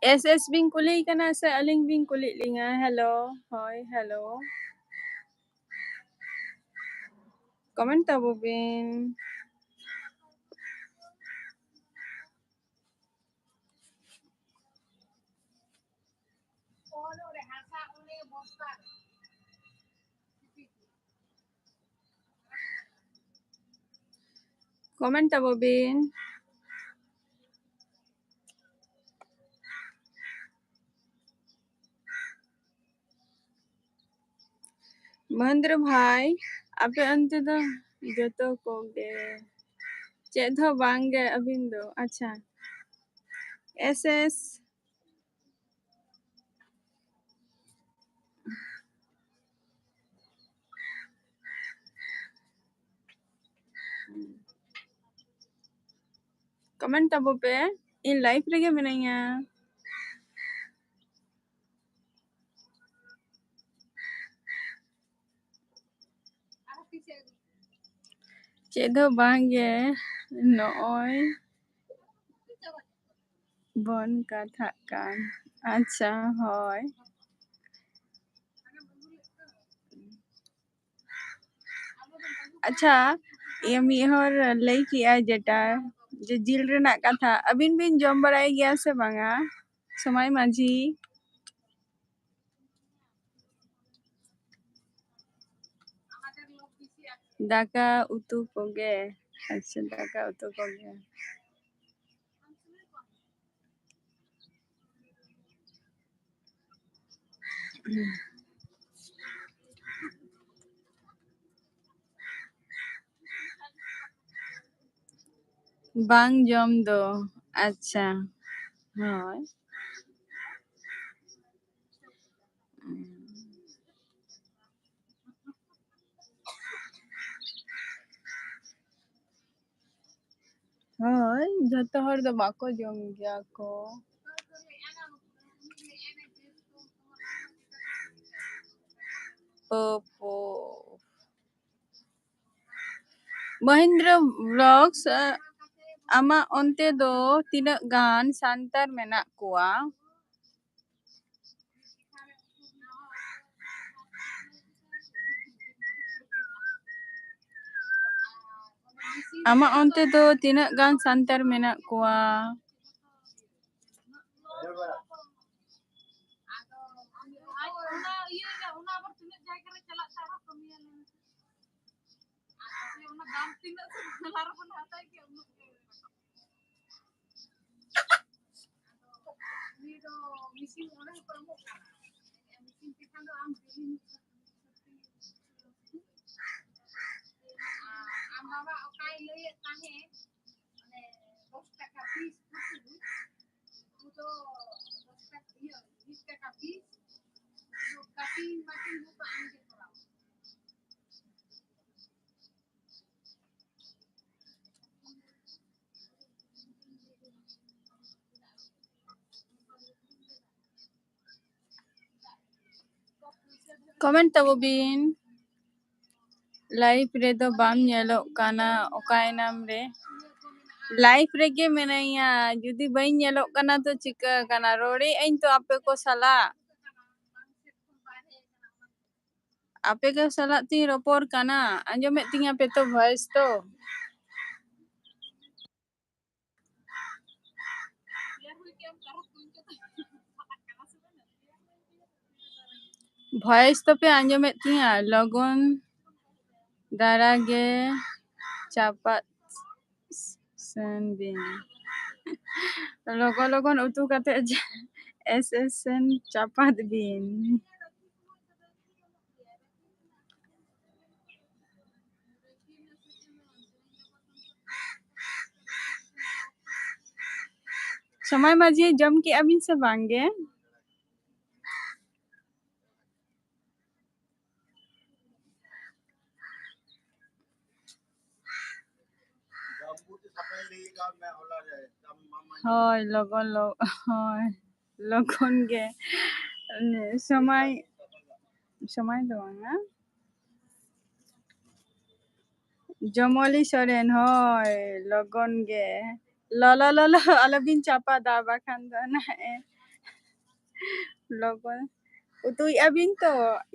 SS bing kuli kana sa aling bing kuli linga. Hello. Hoy, hello. Comment tabobin? Comment tabobin? Mahendra भाई आपे अंते तो जतो को गे चेत हो बांगे अबिन दो अच्छा एसएस कमेंट अब पे इन लाइफ रे मेनाया चेत हो बांगे नोय बन कथा कान अच्छा होय अच्छा ये मिहर लई किया जेटा जे जिल रेना कथा अबिन बिन जम बराय गया से बांगा समय माझी दाका उतु कोगे अच्छा दाका उतु कोगे बांग जम दो अच्छा होय होय जतो हर दो बाको जम गया को ओपो महेंद्र व्लॉग्स आमा onte do tinak gan santar menak kuwa ama onte do tinak gan santar menak kuwa comment tabobin live re do bam nyelok kana okai nam re live rege menaya judi bain nyelok kana to chika kana rori ain to ape ko sala ape ko sala ti ropor kana anjomet tinga pe to voice to voice to pe anjomet tinga logon darage chapat senbin logon utu kate SSN chapat bin समय माझी जम के अबिन से बांगे হয় হয় লগন गे समय समय दो ना जमली सोरेन হয় লগन गे ल अलबिन चापा दा बाखान दा ना লগन उतुई अबिन तो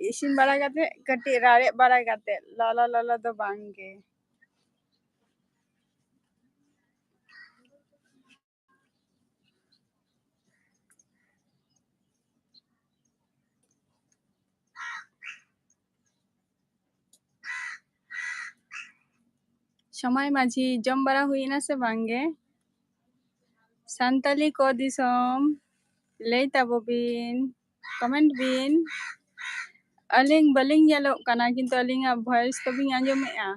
इसिन बारा गाते कटी रारे बारा गाते ल दो बांगे समय माझी जम बारा हुई ना से बांगे Santali ko disom lay tabo bin comment bin aling baling nyalok kana kintu alinga voice to bin anjomea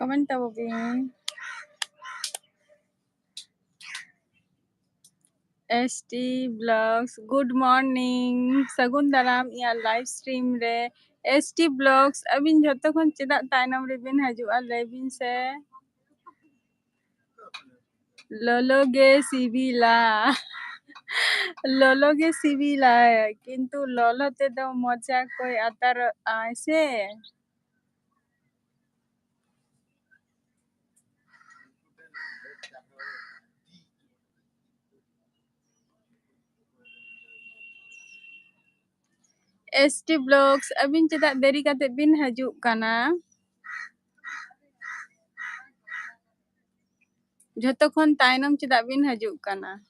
comment tabo bin ST Blogs good morning sagun daram ya live stream re ST Blogs abin jhoto khon chedak tainam re bin hajua lay bin se lolo ge sibila lolo ge sibila kintu lolo te do moja koi atar aise ST Blogs abin chedak deri kate bin hajuk kana jhoto khon tainam chedak bin hajuk kana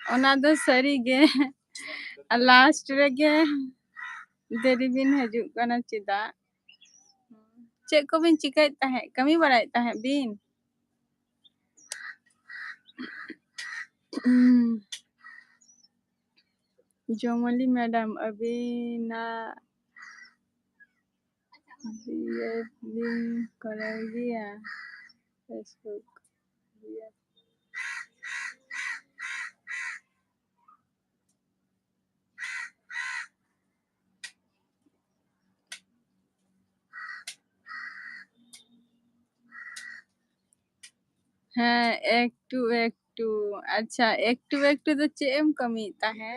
ona do sari ge last rege deri bin hajuk kana chedak cek ko bin cikai tahe kami barai tahe bin Jomali madam abina bin karagia ya Facebook हाँ একটু अच्छा একটু तो चेम कमी ताहे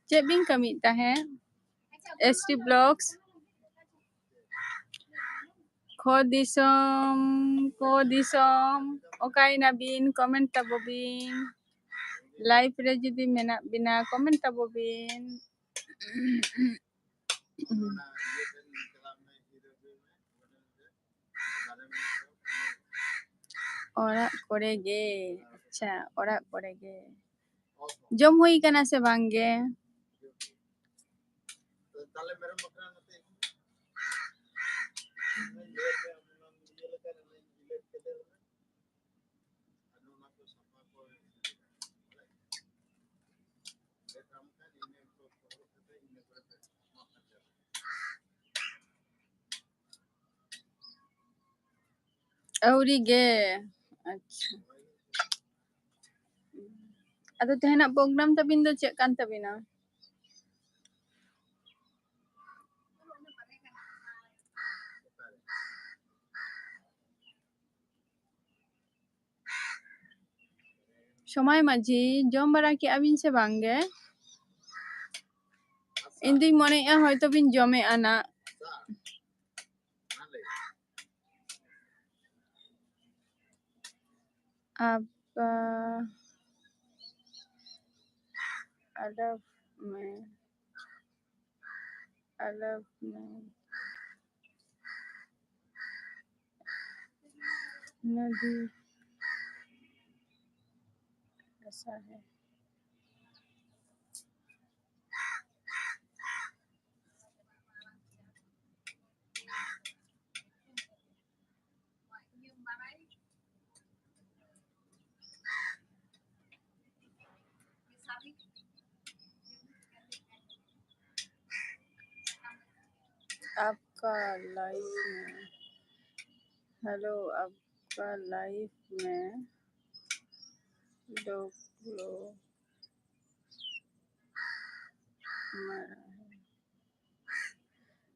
चेबिन कमी ताहे ST Blogs ko disom okai na bin comment tabo bin live re judi menak bina comment tabo bin orak kore ge अच्छा orak kore ge jom hui kana se bangge auri ge अच्छा ado tehenak program tabin do cek kan tabina সময় মাঝি জম বারা কি আবিন se bangge indi mone ya hoyto bin jome ana apa alaf में नदी ऐसा है। आपका लाइफ में हेलो, आपका लाइफ में लोग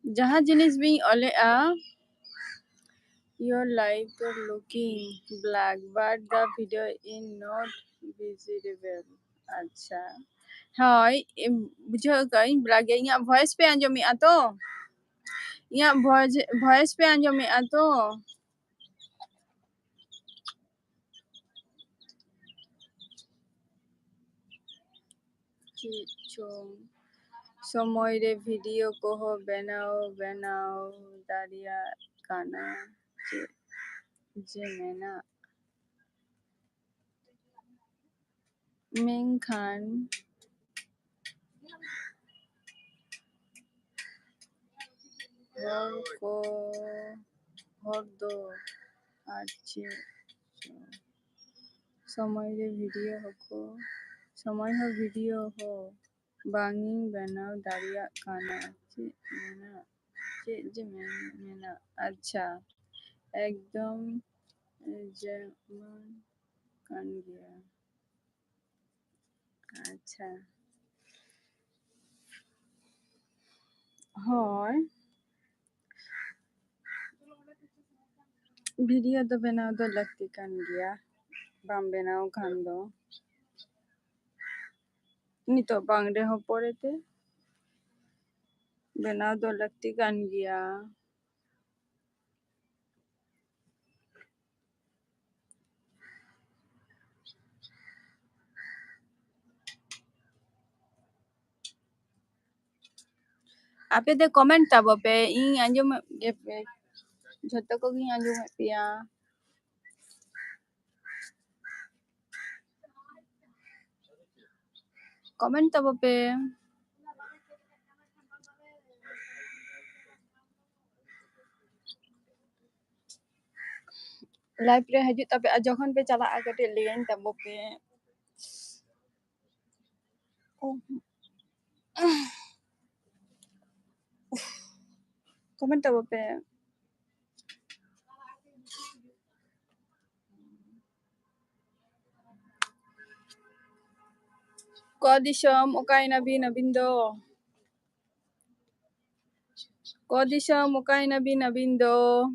जहाँ जिनिस भी ओलेआ your life looking black but the video is not visible। अच्छा हाँ बुझो कहीं ब्लैक यहाँ वॉइस पे आंजोमी तो यहाँ वॉइस पे आंजोमी तो समय रे वीडियो को हो बनाओ दारिया काना जे मेना मेंखान हर को हर दो अच्छे समय रे वीडियो हो समय हो वीडियो हो बांगी बनाओ दारिया खाना जे मेना अच्छा एकदम जर्मन कान गया। अच्छा हाँ वीडियो तो बनाओ तो लगती कान गया बाम बनाओ खान दो नहीं तो बांगड़े हो पड़े थे बनाओ तो लगती कान गया। आपे दे कमेंट तब पे इन अंजुम ये पे झटको को इन अंजुम पिया कमेंट तब पे लाइव रे हजू तब जखन पे चला कटे लेन तब पे कमेंट तब पे Kodisham Okaina Binabindo Kodisham Okaina Binabindo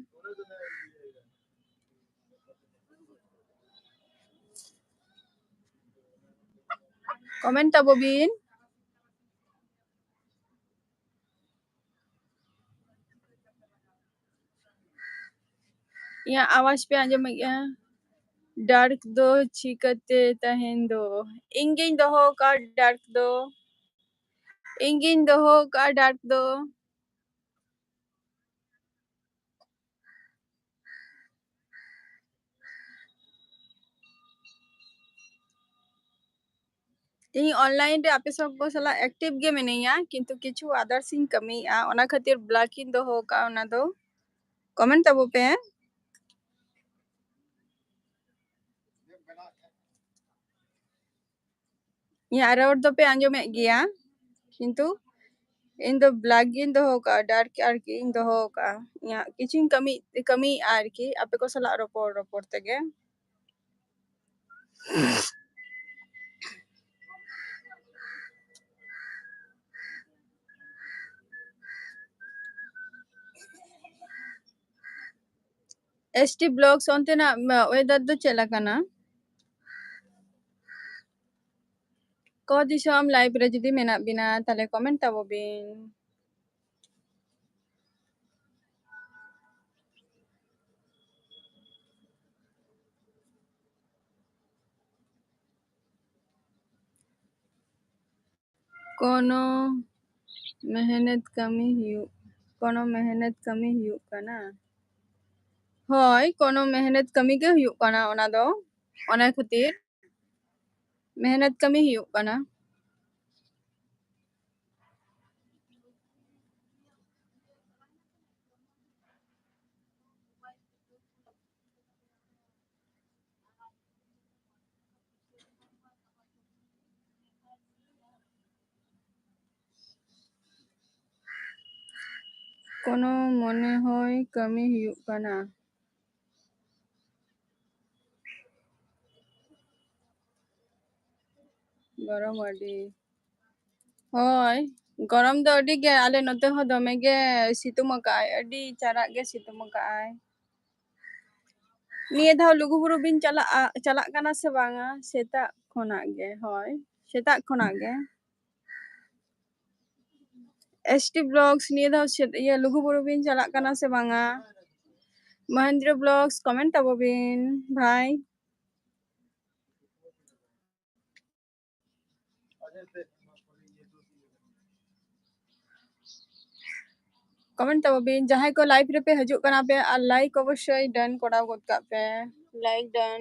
Comment Bobin या आवाज पे आंजो मैं डार्क दो चिकते तहेंदो इंगिन दो हो का डार्क दो इंगिन दो हो का डार्क दो इन ऑनलाइन रे आपे सब को सला एक्टिव गेम नहीं है किंतु किछु अदर सिंग कमी आ ओना खातिर ब्लॉकिंग दो हो का ओना दो कमेंट तब पे या रोड दो पे आंजो में गया किंतु इन दो ब्लॉगिंग दो हो का डार्क आरकी इन दो हो का या किछु कमी कमी आरकी आपे को सला रोपोर तगे एसटी ब्लॉग्स ओंते ना वेदर दो चला कना को दिसम लाइव रे जुदी मेना बिना ताले कमेंट तब बिन कोनो मेहनत कमी हियू कना ᱦᱳᱭ ᱠᱳᱱᱳ ᱢᱮᱦᱱᱚᱛ ᱠᱟᱹᱢᱤ ᱜᱮ ᱦᱩᱭᱩᱜ ᱠᱟᱱᱟ ᱚᱱᱟ ᱫᱚ ᱚᱱᱟ ᱠᱷᱟᱹᱛᱤᱨ ᱢᱮᱦᱱᱚᱛ ᱠᱟᱹᱢᱤ ᱦᱩᱭᱩᱜ ᱠᱟᱱᱟ ᱠᱳᱱᱳ মনে হয় ᱠᱟᱹᱢᱤ ᱦᱩᱭᱩᱜ ᱠᱟᱱᱟ গরম আডি ᱦᱳᱭ গরম ᱫᱚ ᱟᱹᱰᱤ ᱜᱮ ᱟᱞᱮ ᱱᱚᱛᱮ ᱦᱚᱸ ᱫᱚᱢᱮ ᱜᱮ ᱥᱤᱛᱩᱝ ᱟᱠᱟᱜᱼᱟᱭ ᱟᱹᱰᱤ ᱪᱟᱨᱟᱜ ᱜᱮ ᱥᱤᱛᱩᱝ ᱟᱠᱟᱜᱼᱟᱭ ᱱᱤᱭᱟᱹ ᱫᱷᱟᱣ ᱞᱩᱜᱩᱵᱩᱨᱩ ᱵᱤᱱ ᱪᱟᱞᱟᱜ ᱠᱟᱱᱟ ᱥᱮ ᱵᱟᱝᱟ ᱥᱮᱛᱟᱜ ᱠᱷᱚᱱᱟᱜ ᱜᱮ ᱦᱳᱭ ᱥᱮᱛᱟᱜ ᱠᱷᱚᱱᱟᱜ ᱜᱮ ST ব্লগস নিয়ে দাও লুগুবুরু বিন চালাক কানা সে বাঙা মহেন্দ্র ব্লগস কমেন্ট তাববিন ভাই কমেন্ট তাববিন যাহাই কো লাইভ রে পে হজুক কানা পে আর লাইক অবশ্যই ডান করাও গদ কাপ পে লাইক ডান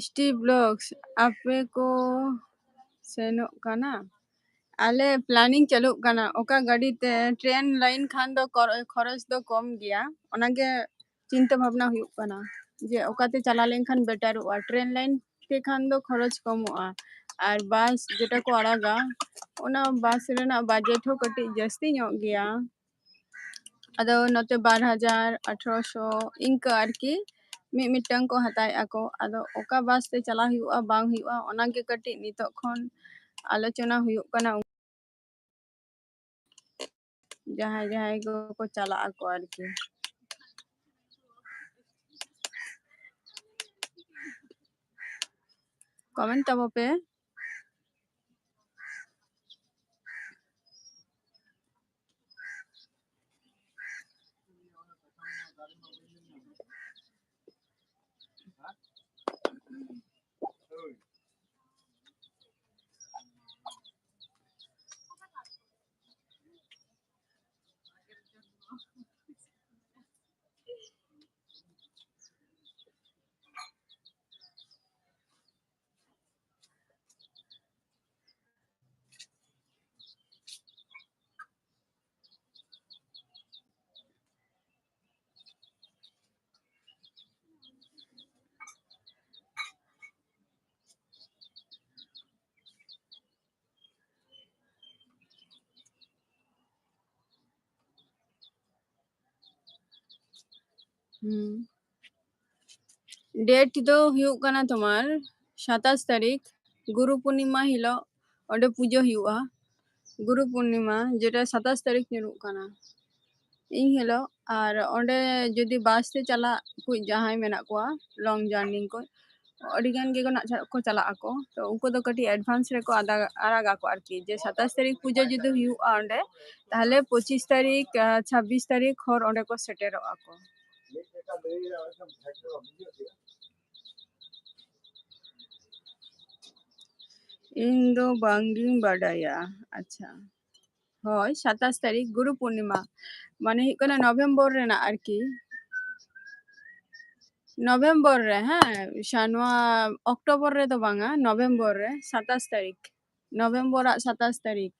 ST ব্লগস আপে কো সেনক কানা আলে প্ল্যানিং চালুক কানা ওকা গাড়িতে ট্রেন লাইন খান দো খরচ দো কম গিয়া ওনাগে চিন্তা ভাবনা হুᱭᱩᱜ কানা যে ওকাতে চালা লেনখান বেটারᱚᱜᱼᱟ ট্রেন লাইন তে খান দো খরচ কমᱚᱜᱼᱟ আর বাস যেটা কো আড়াগা ওনা বাস রেনা বাজেট হো কাটি জাস্তি ᱧᱚᱜ ᱜᱮᱭᱟ ᱟᱫᱚ ᱱᱚᱛᱮ 2000 1800 ᱤᱱᱠᱟᱹ ᱟᱨᱠᱤ ᱢᱤᱫᱴᱟᱝ ᱠᱚ ᱦᱟᱛᱟᱣᱮᱜᱼᱟ ᱠᱚ ᱟᱫᱚ ᱚᱠᱟ ᱵᱟᱥ ᱛᱮ ᱪᱟᱞᱟᱣ ᱦᱩᱭᱩᱜᱼᱟ ᱵᱟᱝ ᱦᱩᱭᱩᱜᱼᱟ ᱚᱱᱟᱜᱮ ᱠᱟᱹᱴᱤᱡ ᱱᱤᱛᱚᱜ ᱠᱷᱚᱱ ᱟᱞᱳᱪᱚᱱᱟ ᱦᱩᱭᱩᱜ ᱠᱟᱱᱟ ᱡᱟᱦᱟᱸᱭ ᱠᱚ ᱪᱟᱞᱟᱜ ᱟᱠᱚ ᱟᱨᱠᱤ ᱠᱚᱢᱮᱱᱴ ᱛᱟᱵᱚ ᱯᱮ डेट दो हुयुग कना तुम्हार 27 तारीख गुरु पूर्णिमा हिलो ओंडे पूजा हुयुगा गुरु पूर्णिमा जेटा 27 तारीख nyurug kana इन हिलो और ओंडे जदि बस ते चला कुछ जहां मेना को लॉन्ग जर्नी को अडिगान गे को चला को तो उनको तो कटी एडवांस रे को आरागा को आरकी जे 27 तारीख पूजा जदि हुयुगा ओंडे ताहले 25 तारीख 26 तारीख और ओंडे को सेटेरो को इन दो बांगिंग बाडाया अच्छा होय 27 तारीख गुरु पूर्णिमा माने हुयुग कना नवंबर रेना आरकी नवंबर रे हाँ शानवा अक्टोबर रे तो बांगा नवंबर रे 27 तारीख नवंबर 27 तारीख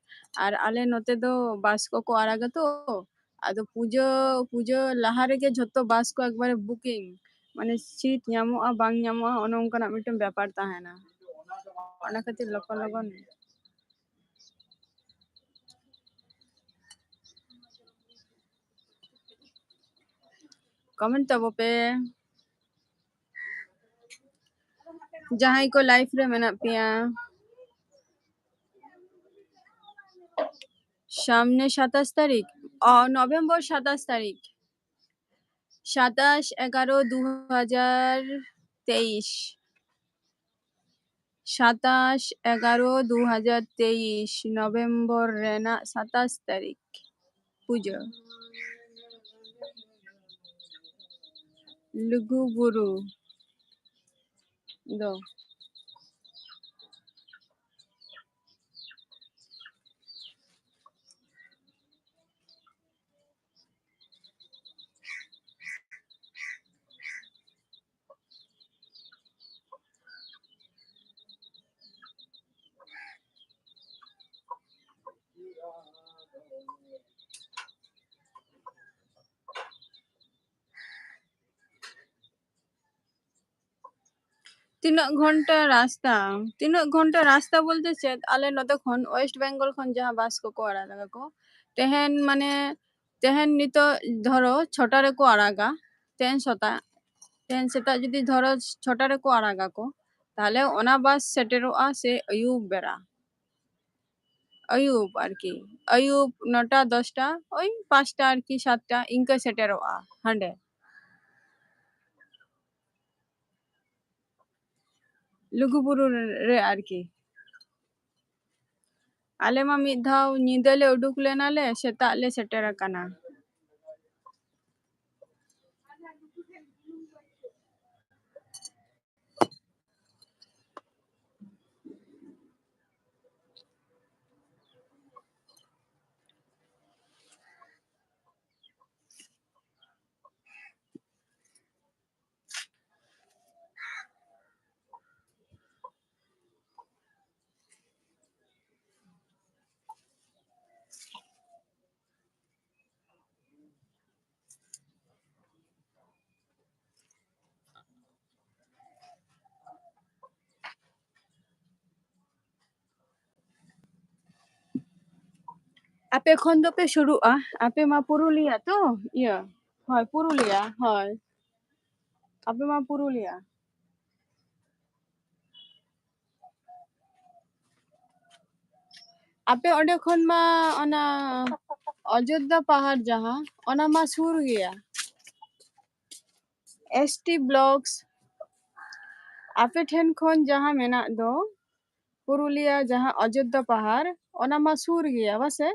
और आले नोते दो बास को आरागा तो आदो पूजो पूजो लाहा रे के झोतो बास को एकबारे बुकिंग माने सीट ᱧᱟᱢᱚᱜᱼᱟ ᱵᱟᱝ ᱧᱟᱢᱚᱜᱼᱟ ᱚᱱ ᱚᱱᱠᱟᱱᱟᱜ ᱢᱤᱫᱴᱟᱝ ᱵᱮᱯᱟᱨ ᱛᱟᱦᱮᱱᱟ ᱚᱱᱟ ᱠᱷᱟᱹᱛᱤᱨ ᱞᱚᱜᱚᱱ कमेंट तबो पे जहां को लाइफ रे मेना पिया सामने 27 तारीख नवेम्बर 27 तारीख 27/11/2023 27/11/2023 नवेम्बर रेना 27 तारीख पूजा लुगुबुरु दो तीन घंटा रास्ता बोलते चेत आले नते खन वेस्ट बेंगल खन जहां बास को आड़ा लगा को तेहन माने तेहन नितो धरो छोटा रे को आड़ागा तेहन सेता जुदी धरो छोटा रे को आड़ागा को ताहले ओना बास सेटेरोआ से अयुब बेरा अयुब आरकी अयुब 9टा 10टा ओई 5टा आरकी 7टा इनका सेटेरोआ हांडे लुगुबुरु रे आरकी आले मा मिद धाव नींदा ले उडुक लेना ले सेता ले सेटेर काना आपे खन दो पे शुरुआ आपे मा पुरुलिया तो या হয় पुरुलिया হয় आपे मा पुरुलिया आपे ओडे खन मा ओना अयोध्या पहाड़ जहां ओना मा सुर गया एसटी ब्लॉक्स आपे ठेन खन जहां मेना दो पुरुलिया जहां अयोध्या पहाड़ ओना मा सुर गया बसे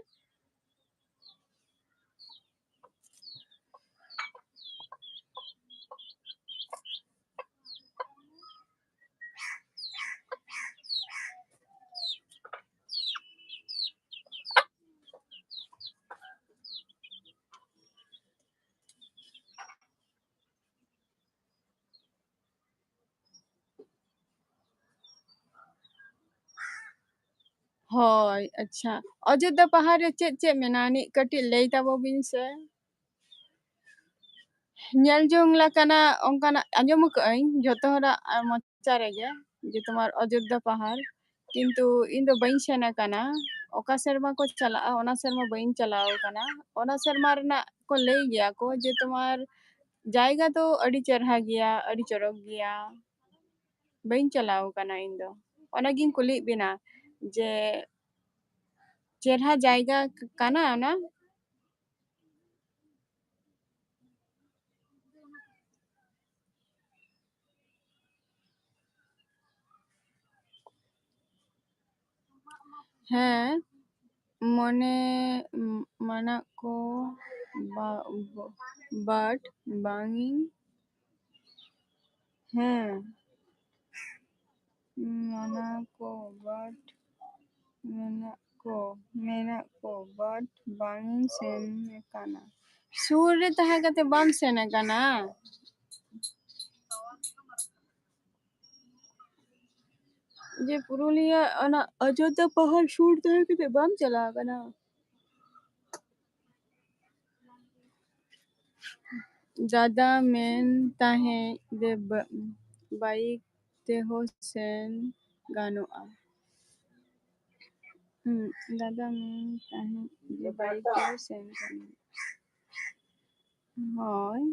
হয় अच्छा अयोध्या पहाड़ रे चे मेना नि कटी लई ताबो बिन से ᱧᱮᱞ ᱡᱚᱝ ᱞᱮᱠᱟᱱᱟ ᱚᱱᱠᱟᱱᱟᱜ ᱟᱸᱡᱚᱢ ᱟᱠᱟᱜᱼᱟᱹᱧ ᱡᱚᱛᱚ ᱦᱚᱲᱟᱜ ᱢᱚᱪᱟ ᱨᱮᱜᱮ ᱡᱮ ᱛᱳᱢᱟᱨ অযোধ্যা পাহাড় কিন্তু ᱤᱧ ᱫᱚ ᱵᱟᱹᱧ ᱥᱮᱱ ᱟᱠᱟᱱᱟ ᱚᱠᱟ ᱥᱮᱨᱢᱟ ᱠᱚ ᱪᱟᱞᱟᱜᱼᱟ ᱚᱱᱟ ᱥᱮᱨᱢᱟ ᱵᱟᱹᱧ ᱪᱟᱞᱟᱣ ᱟᱠᱟᱱᱟ ᱚᱱᱟ ᱥᱮᱨᱢᱟ ᱨᱮᱱᱟᱜ ᱠᱚ ᱞᱟᱹᱭ ᱜᱮᱭᱟ ᱠᱚ ᱡᱮ ᱛᱳᱢᱟᱨ ᱡᱟᱭᱜᱟ ᱫᱚ ᱟᱹᱰᱤ ᱪᱮᱨᱦᱟ ᱜᱮᱭᱟ ᱟᱹᱰᱤ ᱪᱚᱨᱚᱠ ᱜᱮᱭᱟ ᱵᱟᱹᱧ ᱪᱟᱞᱟᱣ ᱟᱠᱟᱱᱟ ᱤᱧ ᱫᱚ ᱚᱱᱟᱜᱤᱧ ᱠᱩᱞᱤᱭᱮᱫ ᱵᱮᱱᱟ ᱡᱮ ᱪᱮᱨᱦᱟ ᱡᱟᱭᱜᱟ ᱠᱟᱱᱟ ᱚᱱᱟ ᱦᱮᱸ ᱢᱚᱱᱮ ᱢᱟᱱᱟᱜ ᱠᱚ ᱵᱟᱴ ᱵᱟᱝᱤᱧ ᱦᱮᱸ ᱢᱟᱱᱟᱜ ᱠᱚ ᱵᱟᱴ ᱢᱮᱱᱟᱜ ᱠᱚ ᱵᱟᱴ ᱵᱟᱝᱤᱧ ᱥᱮᱱ ᱟᱠᱟᱱᱟ ᱥᱩᱨ ᱨᱮ ᱛᱟᱦᱮᱸ ᱠᱟᱛᱮ ᱵᱟᱢ ᱥᱮᱱ ᱟᱠᱟᱱᱟ जे पुरुलिया अना अयोध्या पहाड़ शूट तहे कते बाम चला आकना दादा मेन ताहे दे बाइक ते हो सेन गानोआ दादा मेन ताहे दे बाइक ते हो सेन गानोआ হয়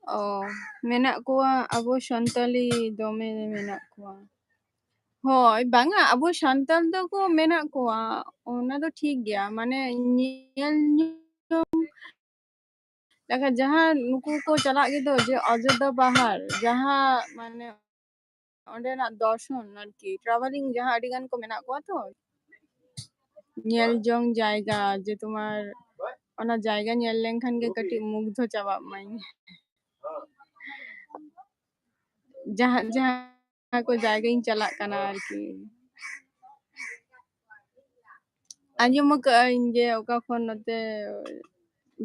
Oh, menak kuwa abo santali dome menak kuwa. Hoi, banga abo santal do ko menak kuwa. Ona do ठीक गया माने nyel laka jahan nuku ko chalak gitu je Ajodha Pahar jahan mane ondenak dorshon arki traveling jahan adi gan ko menak kuwa to nyel jong jayga je tomar ona jayga nyel lenkhan ge kati mugdho chabab main jahan jahan ko jayga ing chalak kana arki anjum ka je oka khon note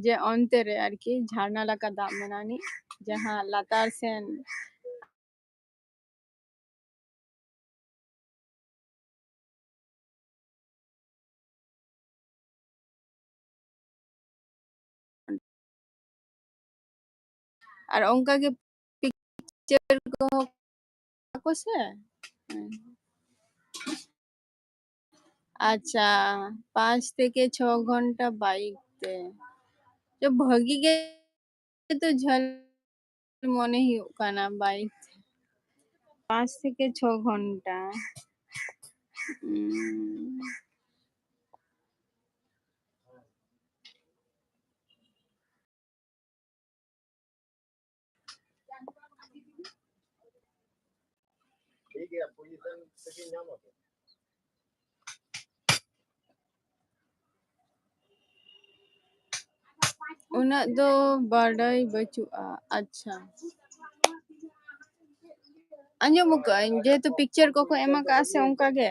je onte re arki jharna laka dab menani jahan latar sen ar onka ge picture ko ako se अच्छा 5 থেকে 6 ঘন্টা বাইকতে তো ভাগি গে তো ঝাল মনে হুᱭᱩᱜ ᱠᱟᱱᱟ বাইক 5 থেকে 6 ঘন্টা ᱩᱱᱟᱹᱜ ᱫᱚ ᱵᱟᱰᱟᱭ ᱵᱟᱹᱪᱩᱜᱼᱟ ᱟᱪᱪᱷᱟ ᱟᱸᱡᱚᱢ ᱠᱟᱜᱼᱟᱹᱧ ᱡᱮᱦᱮᱛᱩ ᱯᱤᱠᱪᱟᱨ ᱠᱚᱠᱚ ᱮᱢ ᱟᱠᱟᱜᱼᱟ ᱥᱮ ᱚᱱᱠᱟ ᱜᱮ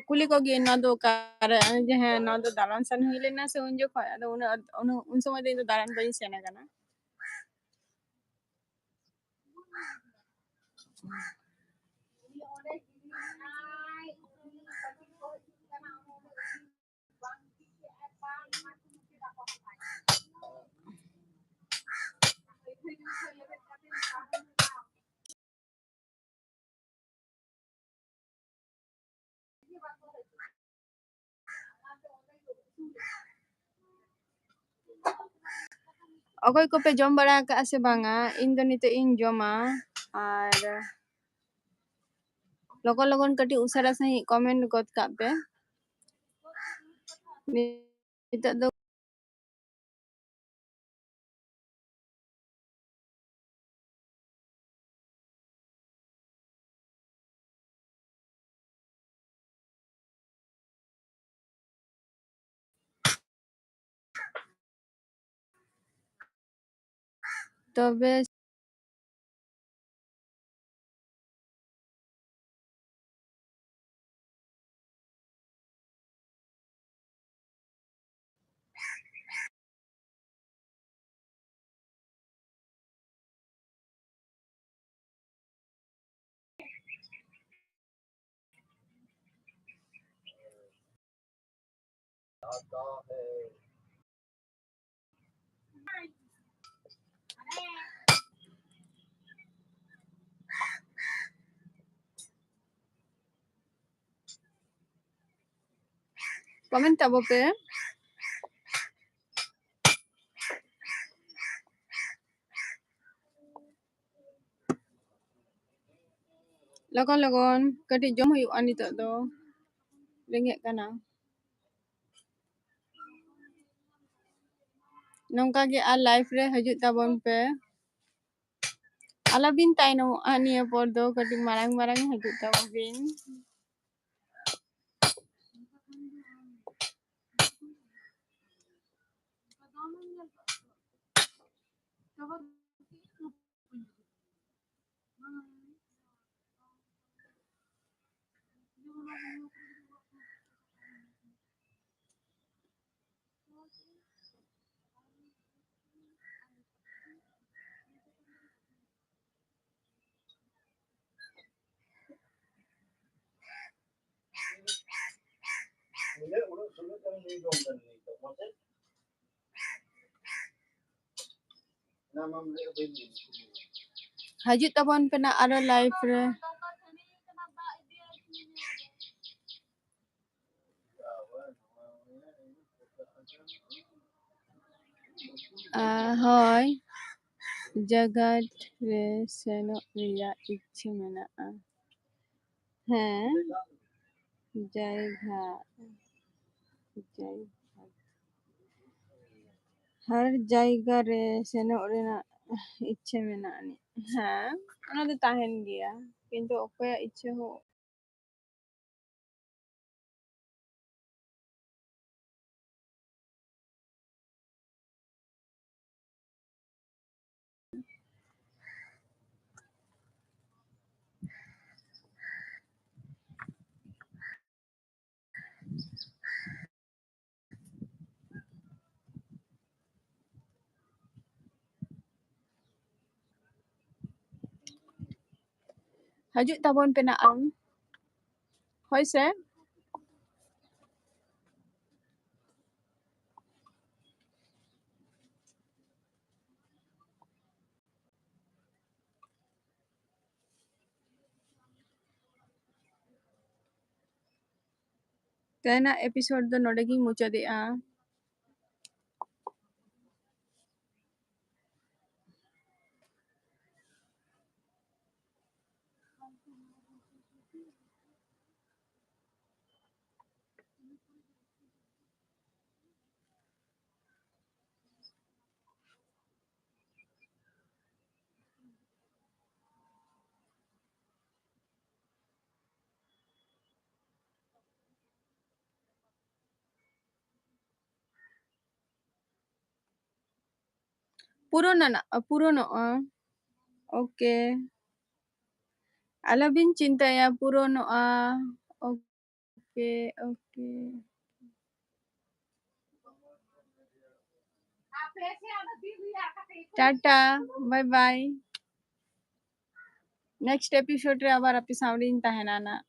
ᱠᱩᱞᱤ ᱠᱚᱜᱮ ᱱᱚᱣᱟ ᱫᱚ ᱚᱠᱟᱨᱮ ᱡᱮ ᱦᱮᱸ ᱱᱚᱣᱟ ᱫᱚ ᱫᱟᱬᱟᱱ ᱥᱮᱱ ᱦᱩᱭ ᱞᱮᱱᱟ ᱥᱮ ᱩᱱ ᱡᱚᱠᱷᱚᱡ ᱟᱫᱚ ᱩᱱ ᱥᱚᱢᱚᱭ ᱫᱚ ᱤᱧ ᱫᱚ ᱫᱟᱬᱟᱱ ᱵᱟᱹᱧ ᱥᱮᱱ ᱟᱠᱟᱱᱟ ᱚᱠᱚᱭ ᱠᱚᱯᱮ ᱡᱚᱢ ᱵᱟᱲᱟ ᱟᱠᱟᱜᱼᱟ ᱥᱮ ᱵᱟᱝᱟ ᱤᱧ ᱫᱚ ᱱᱤᱛᱚᱜ ᱤᱧ ᱡᱚᱢᱟ ᱟᱨ ᱞᱚᱜᱚᱱ ᱞᱚᱜᱚᱱ ᱠᱟᱹᱴᱤᱡ ᱩᱥᱟᱹᱨᱟ ᱥᱟᱺᱦᱤᱡ ᱠᱚᱢᱮᱱᱴ ᱜᱚᱫ ᱠᱟᱜ ᱯᱮ ᱱᱤᱛᱚᱜ ᱫᱚ ᱛᱚᱵᱮ ᱠᱚᱢᱮᱱᱴ ᱛᱟᱵᱚ ᱯᱮ ᱞᱚᱜᱚᱱ ᱞᱚᱜᱚᱱ ᱠᱟᱹᱴᱤᱡ ᱡᱚᱢ ᱦᱩᱭᱩᱜᱼᱟ ᱱᱤᱛᱚᱜ ᱫᱚ ᱨᱮᱸᱜᱮᱡ ᱠᱟᱱᱟ ᱱᱚᱝᱠᱟ ᱜᱮ ᱟᱨ ᱞᱟইফ ᱨᱮ ᱦᱤᱡᱩᱜ ᱛᱟᱵᱚᱱ ᱯᱮ ᱟᱞᱚᱵᱤᱱ ᱛᱟᱭᱱᱚᱢᱚᱜᱼᱟ ᱱᱤᱭᱟᱹ ᱯᱚᱨ ᱫᱚ ᱠᱟᱹᱴᱤᱡ ᱢᱟᱨᱟᱝ ᱢᱟᱨᱟᱝ ᱦᱤᱡᱩᱜ ᱛᱟᱵᱚᱱ ᱵᱤᱱ ᱦᱤᱡᱩᱜ ᱛᱟᱵᱚᱱ ᱯᱮ ᱱᱟ ᱟᱨᱚ ᱞᱟইফ ᱨᱮ ᱦᱳᱭ ᱡᱟᱜᱟᱛ ᱨᱮ ᱥᱮᱱᱚᱜ ᱨᱮᱭᱟᱜ ᱤᱪᱪᱷᱟᱹ ᱢᱮᱱᱟᱜᱼᱟ ᱦᱮᱸ ᱡᱟᱭᱜᱟ ᱦᱟᱨ ᱡᱟᱭᱜᱟ ᱨᱮ ᱥᱮᱱᱚᱜ ᱨᱮᱱᱟᱜ ᱤᱪᱪᱷᱟᱹ ᱢᱮᱱᱟᱜ ᱟᱹᱱᱤᱡ ᱦᱮᱸ ᱚᱱᱟ ᱫᱚ ᱛᱟᱦᱮᱱ ᱜᱮᱭᱟ ᱠᱤᱱᱛᱩ ᱚᱠᱚᱭᱟᱜ ᱤᱪᱪᱷᱟᱹ ᱦᱚᱸ ᱦᱤᱡᱩᱜ ᱛᱟᱵᱚᱱ ᱯᱮ ᱱᱟᱜ ᱟᱢ ᱦᱳᱭ ᱥᱮ ᱛᱮᱦᱮᱧᱟᱜ ᱮᱯᱤᱥᱳᱰ ᱫᱚ ᱱᱚᱰᱮ ᱜᱤᱧ ᱢᱩᱪᱟᱹᱫᱮᱜᱼᱟ ᱯᱩᱨᱚᱱᱚᱜᱼᱟ ᱳᱠᱮ ᱟᱞᱚᱵᱤᱱ ᱪᱤᱱᱛᱟᱹᱭᱟ ᱯᱩᱨᱚᱱᱚᱜᱼᱟ okay okay tata bye bye next episode रे आबार आपे सावड़िन ताहेना ना